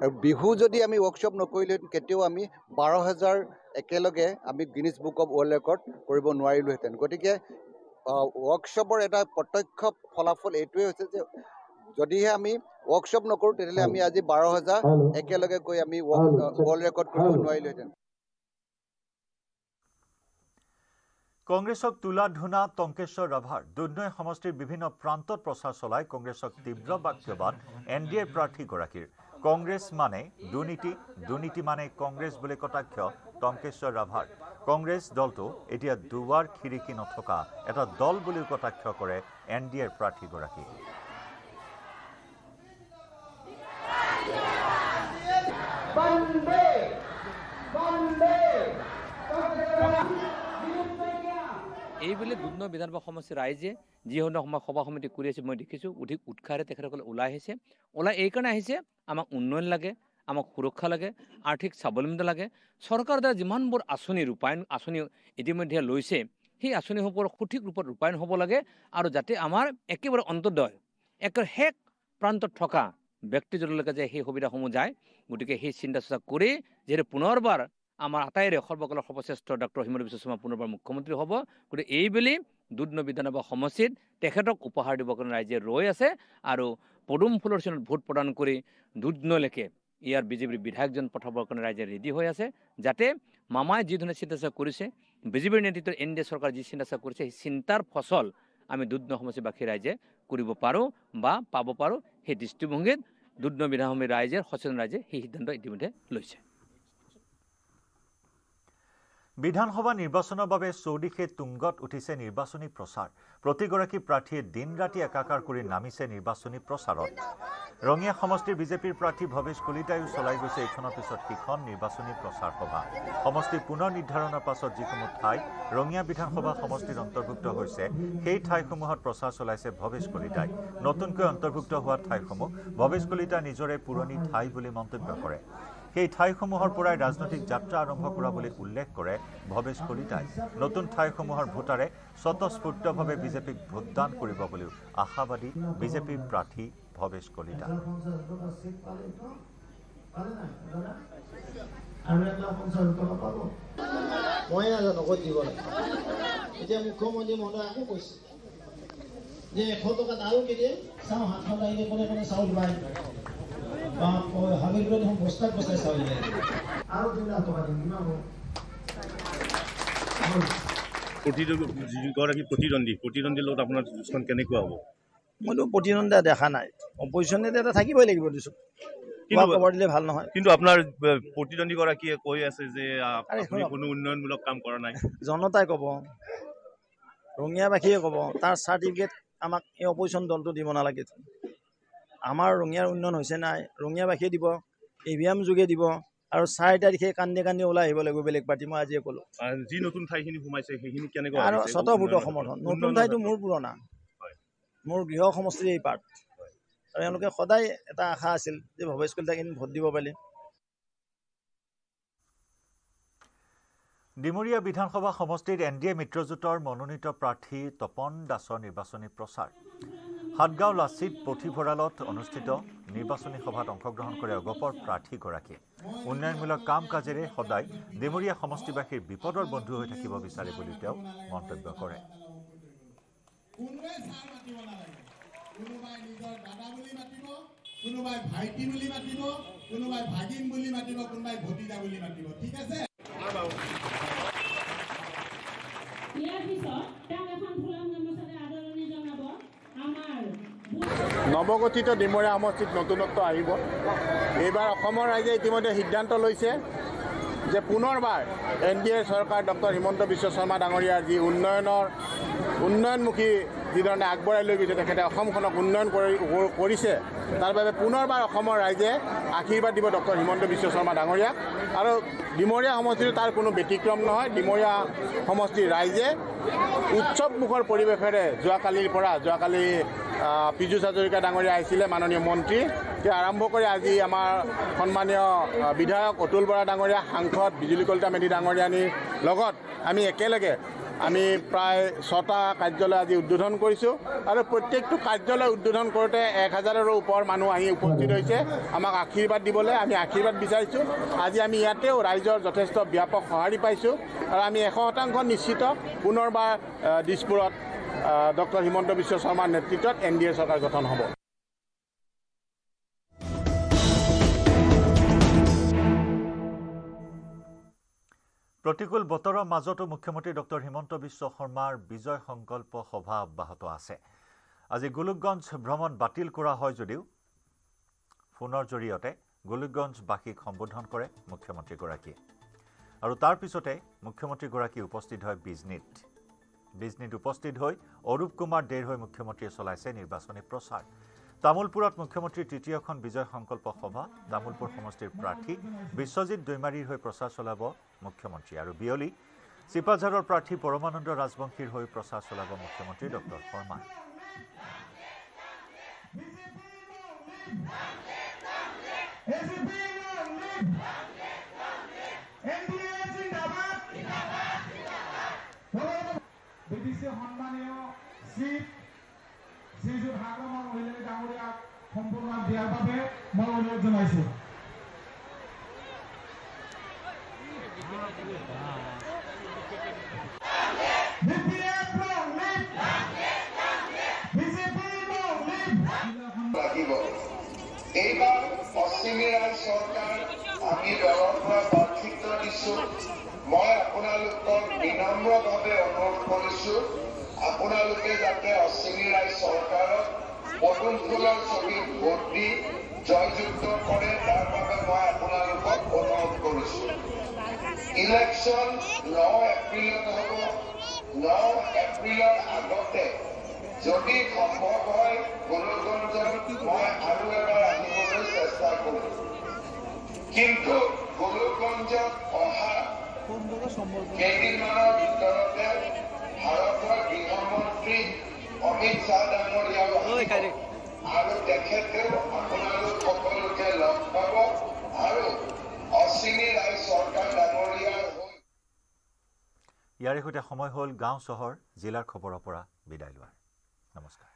[SPEAKER 21] আৰু বিহু যদি আমি ৱৰ্কশ্বপ নকৰিলেহেঁতেন কেতিয়াও আমি 12,000 একেলগে আমি Guinness book of world record কৰিব নোৱাৰিলোহেঁতেন। গতিকে ৱৰ্কশ্বপৰ এটা প্ৰত্যক্ষ ফলাফল এইটোৱে হৈছে যে যদিহে আমি ৱৰ্কশ্বপ নকৰোঁ তেতিয়াহ'লে আমি আজি 12,000 একেলগে গৈ আমি ৱৰ্ল্ড ৰেকৰ্ড কৰিব নোৱাৰিলোহেঁতেন।
[SPEAKER 1] কংগ্ৰেছক তোলা ধুনা টংকেশ্বৰ ৰাভাৰ দুধনৈ সমষ্টিৰ বিভিন্ন প্ৰান্তত প্ৰচাৰ চলাই কংগ্ৰেছক তীব্ৰ বাক্যবাদ NDAৰ প্ৰাৰ্থীগৰাকীৰ। কংগ্ৰেছ মানে দুৰ্নীতি, দুৰ্নীতি মানে কংগ্ৰেছ বুলি কটাক্ষ টংকেশ্বৰ ৰাভাৰ। কংগ্ৰেছ দলটো এতিয়া দুৱাৰ খিৰিকী নথকা এটা দল বুলিও কটাক্ষ কৰে NDAৰ প্ৰাৰ্থীগৰাকী।
[SPEAKER 22] এইবুলি দুধনৈ বিধানসভা সমষ্টিৰ ৰাইজে যিসমূহ সভা সমিতি কৰি আছে মই দেখিছোঁ অধিক উৎসাহেৰে তেখেতসকলে ওলাই আহিছে। ওলাই এইকাৰণে আহিছে আমাক উন্নয়ন লাগে, আমাক সুৰক্ষা লাগে, আৰ্থিক স্বাৱলম্বিতা লাগে। চৰকাৰৰ দ্বাৰা যিমানবোৰ আঁচনি ইতিমধ্যে লৈছে সেই আঁচনিসমূহৰ সঠিক ৰূপত ৰূপায়ণ হ'ব লাগে আৰু যাতে আমাৰ একেবাৰে অন্তৰ্দয় একেবাৰে শেষ প্ৰান্তত থকা ব্যক্তিজনলৈকে যে সেই সুবিধাসমূহ যায়। গতিকে সেই চিন্তা চৰ্চা কৰি যিহেতু পুনৰবাৰ আমাৰ আটাইৰে সৰ্বকালৰ সৰ্বশ্ৰেষ্ঠ ডক্টৰ হিমন্ত বিশ্ব শৰ্মা পুনৰবাৰ মুখ্যমন্ত্ৰী হ'ব। গতিকে এইবেলি দুধনৈ বিধানসভা সমষ্টিত তেখেতক উপহাৰ দিবৰ কাৰণে ৰাইজে ৰৈ আছে আৰু পদুম ফুলৰ চিনত ভোট প্ৰদান কৰি দুধনৈলৈকে ইয়াৰ বিজেপিৰ বিধায়কজন পঠাবৰ কাৰণে ৰাইজে ৰেডি হৈ আছে, যাতে মামাই যি ধৰণে চিন্তা চৰ্চা কৰিছে, বিজেপিৰ নেতৃত্বৰ NDA চৰকাৰ যি চিন্তা চৰ্চা কৰিছে সেই চিন্তাৰ ফচল আমি দুধনৈ সমষ্টিবাসী ৰাইজে কৰিব পাৰোঁ বা পাব পাৰোঁ। সেই দৃষ্টিভংগীত দুধনৈ বিধানসভাৰ ৰাইজে সচেতন ৰাইজে সেই সিদ্ধান্ত ইতিমধ্যে লৈছে।
[SPEAKER 1] বিধানসভা নিৰ্বাচনৰ বাবে চৌদিশে তুংগত উঠিছে নিৰ্বাচনী প্ৰচাৰ। প্ৰতিগৰাকী প্ৰাৰ্থীয়ে দিন ৰাতি একাকাৰ কৰি নামিছে নিৰ্বাচনী প্ৰচাৰত। ৰঙিয়া সমষ্টিৰ বিজেপিৰ প্ৰাৰ্থী ভৱেশ কলিতায়ো চলাই গৈছে ইখনৰ পিছত সিখন নিৰ্বাচনী প্ৰচাৰ সভা। সমষ্টি পুনৰ নিৰ্ধাৰণৰ পাছত যিসমূহ ঠাই ৰঙিয়া বিধানসভা সমষ্টিত অন্তৰ্ভুক্ত হৈছে সেই ঠাইসমূহত প্ৰচাৰ চলাইছে ভৱেশ কলিতাই। নতুনকৈ অন্তৰ্ভুক্ত হোৱা ঠাইসমূহ ভৱেশ কলিতা নিজৰে পুৰণি ঠাই বুলি মন্তব্য কৰে। সেই ঠাইসমূহৰ পৰাই ৰাজনৈতিক যাত্ৰা আৰম্ভ কৰা বুলি উল্লেখ কৰে ভৱেশ কলিতাই। নতুন ঠাইসমূহৰ ভোটাৰে স্বতঃস্ফূৰ্তভাৱে বিজেপিক ভোটদান কৰিব বুলিও আশাবাদী বিজেপিৰ প্ৰাৰ্থী ভৱেশ কলিতা।
[SPEAKER 23] মই নাজানো ক'ত দিব লাগে। এতিয়া মুখ্যমন্ত্ৰী মহোদয়ে আকৌ কৈছে যে 100 টকাত আৰু কি দিয়ে চাওঁ, হাতখন লাগিলে কোনে কোনে চাউল পায় হাবিলগঞ্জ বস্তাত বস্তাই চাউল দিয়ে আৰু 2 লাখ টকা দিম।
[SPEAKER 24] যিগৰাকী প্ৰতিদ্বন্দ্বীৰ লগত আপোনাৰ যুঁজখন কেনেকুৱা হ'ব?
[SPEAKER 23] মইতো প্ৰতিদ্বন্দ্বিতা দেখা নাই। অপজিশ্যন এটা থাকিবই লাগিব দিছোঁ, খবৰ দিলে ভাল নহয়।
[SPEAKER 24] কিন্তু আপোনাৰ প্ৰতিদ্বন্দ্বীগৰাকীয়ে কৈ আছে যে আপুনি কোনো উন্নয়নমূলক কাম কৰা নাই।
[SPEAKER 23] জনতাই ক'ব, ৰঙিয়াবাসীয়ে ক'ব, তাৰ চাৰ্টিফিকেট আমাক এই অপজিশ্যন দলটো দিব নালাগে। আমাৰ ৰঙিয়াৰ উন্নয়ন হৈছে নাই ৰঙিয়াবাসীয়ে দিব, EVM যোগে দিব আৰু 4 তাৰিখে কান্দি কান্দি ওলাই আহিব লাগিব বেলেগ পাৰ্টি। মই আজিয়ে ক'লোঁ
[SPEAKER 24] যি নতুন ঠাইখিনি সোমাইছে সেইখিনি কেনেকুৱা
[SPEAKER 23] আৰু স্বতঃভূত সমৰ্থন। নতুন ঠাইটো মোৰ পুৰণা, মোৰ গৃহ সমষ্টিৰ এই পাৰ্ট আৰু এওঁলোকে সদায় এটা আশা আছিল যে ভৱেশ কলিতাক ভোট দিব পাৰি।
[SPEAKER 1] ডিমৰীয়া বিধানসভা সমষ্টিত NDA মিত্ৰজোঁটৰ মনোনীত প্ৰাৰ্থী তপন দাসৰ নিৰ্বাচনী প্ৰচাৰ। হাটগাঁও লাচিত পুথিভঁৰালত অনুষ্ঠিত নিৰ্বাচনী সভাত অংশগ্ৰহণ কৰে অগপৰ প্ৰাৰ্থীগৰাকীয়ে। উন্নয়নমূলক কাম কাজেৰে সদায় ডিমৰীয়া সমষ্টিবাসীৰ বিপদৰ বন্ধু হৈ থাকিব বিচাৰে বুলি তেওঁ মন্তব্য কৰে।
[SPEAKER 25] কোনোবাই ভাইটি বুলি মাতিব, কোনোবাই ভাগিন বুলি মাতিব, কোনোবাই ভতিজা বুলি মাতিব। ঠিক আছে?
[SPEAKER 3] নৱগঠিত ডিমৰীয়া সমষ্টিত নতুনত্ব আহিব। এইবাৰ অসমৰ ৰাইজে ইতিমধ্যে সিদ্ধান্ত লৈছে যে পুনৰবাৰ NDA চৰকাৰ ডক্টৰ হিমন্ত বিশ্ব শৰ্মা ডাঙৰীয়াৰ যি উন্নয়নমুখী যিধৰণে আগবঢ়াই লৈ গৈছে তেখেতে অসমখনক উন্নয়ন কৰিছে তাৰ বাবে পুনৰবাৰ অসমৰ ৰাইজে আশীৰ্বাদ দিব ডক্টৰ হিমন্ত বিশ্ব শৰ্মা ডাঙৰীয়াক আৰু ডিমৰীয়া সমষ্টিৰ তাৰ কোনো ব্যতিক্ৰম নহয় ডিমৰীয়া সমষ্টিৰ ৰাইজে উৎসৱমুখৰ পৰিৱেশেৰে যোৱাকালি পীযুষ হাজৰিকা ডাঙৰীয়া আহিছিলে মাননীয় মন্ত্ৰী তেওঁ আৰম্ভ কৰি আজি আমাৰ সন্মানীয় বিধায়ক অতুল বৰা ডাঙৰীয়া সাংসদ বিজুলী কলিতা মেধি ডাঙৰীয়ানীৰ লগত আমি একেলগে আমি প্ৰায় 6টা কাৰ্যালয় আজি উদ্বোধন কৰিছোঁ আৰু প্ৰত্যেকটো কাৰ্যালয় উদ্বোধন কৰোঁতে 1000ৰো ওপৰ মানুহ আহি উপস্থিত হৈছে আমাক আশীৰ্বাদ দিবলৈ আমি আশীৰ্বাদ বিচাৰিছোঁ আজি আমি ইয়াতেও ৰাইজৰ যথেষ্ট ব্যাপক সঁহাৰি পাইছোঁ আৰু আমি 100% নিশ্চিত পুনৰবাৰ দিছপুৰত ডক্টৰ হিমন্ত বিশ্ব শৰ্মাৰ নেতৃত্বত NDA চৰকাৰ গঠন হ'ব
[SPEAKER 1] প্ৰতিকূল বতৰৰ মাজতো মুখ্যমন্ত্ৰী ডক্টৰ হিমন্ত বিশ্ব শৰ্মাৰ বিজয় সংকল্প সভা অব্যাহত আছে আজি গোলকগঞ্জ ভ্ৰমণ বাতিল কৰা হয় যদিও ফোনৰ জৰিয়তে গোলকগঞ্জবাসীক সম্বোধন কৰে মুখ্যমন্ত্ৰীগৰাকীয়ে আৰু তাৰ পিছতে মুখ্যমন্ত্ৰীগৰাকী উপস্থিত হয় বিজনীত উপস্থিত হৈ অৰূপ কুমাৰ দেৰ হৈ মুখ্যমন্ত্ৰীয়ে চলাইছে নিৰ্বাচনী প্ৰচাৰ তামুলপুৰত মুখ্যমন্ত্ৰীৰ তৃতীয়খন বিজয় সংকল্প সভা তামুলপুৰ সমষ্টিৰ প্ৰাৰ্থী বিশ্বজিৎ দৈমাৰীৰ হৈ প্ৰচাৰ চলাব মুখ্যমন্ত্ৰী আৰু বিয়লি চিপাঝাৰৰ প্ৰাৰ্থী পৰমানন্দ ৰাজবংশীৰ হৈ প্ৰচাৰ চলাব মুখ্যমন্ত্ৰী ডক্টৰ শৰ্মাই
[SPEAKER 25] সন্মানীয় শ্ৰীযুত হাগ্ৰামৰ মহিলা ডাঙৰীয়াক সম্পূৰ্ণ দিয়াৰ বাবে মই অনুৰোধ জনাইছোঁ
[SPEAKER 2] এইবাৰ পশ্চিমী ৰাজ চৰকাৰ আমি দলৰ পৰা প্ৰাৰ্থিত্ব দিছোঁ মই আপোনালোকক বিনম্ৰভাৱে অনুৰোধ কৰিছোঁ আপোনালোকে যাতে অশ্বিনী ৰায় চৰকাৰক পদুম ফুলৰ ছবিত ভোট দি জয়যুক্ত কৰে তাৰ বাবে মই আপোনালোকক অনুৰোধ কৰিছোঁ ইলেকশ্যন 9 এপ্ৰিলত হ'ব 9 এপ্ৰিলৰ আগতে যদি সম্ভৱ হয় গোলকগঞ্জত মই আৰু এবাৰ আহিবলৈ চেষ্টা কৰিম কিন্তু গোলকগঞ্জত অহা কেইদিনমানৰ ভিতৰতে ভাৰতৰ গৃহমন্ত্ৰী অমিত শ্বাহ ডাঙৰীয়া আৰু তেখেতেও আপোনালোক সকলোকে লগ পাব আৰু অশ্বিনী ৰায় চৰকাৰ ডাঙৰীয়াৰ
[SPEAKER 1] ইয়াৰে সৈতে সময় হ'ল গাঁও চহৰ জিলাৰ খবৰৰ পৰা বিদায় লোৱাৰ নমস্কাৰ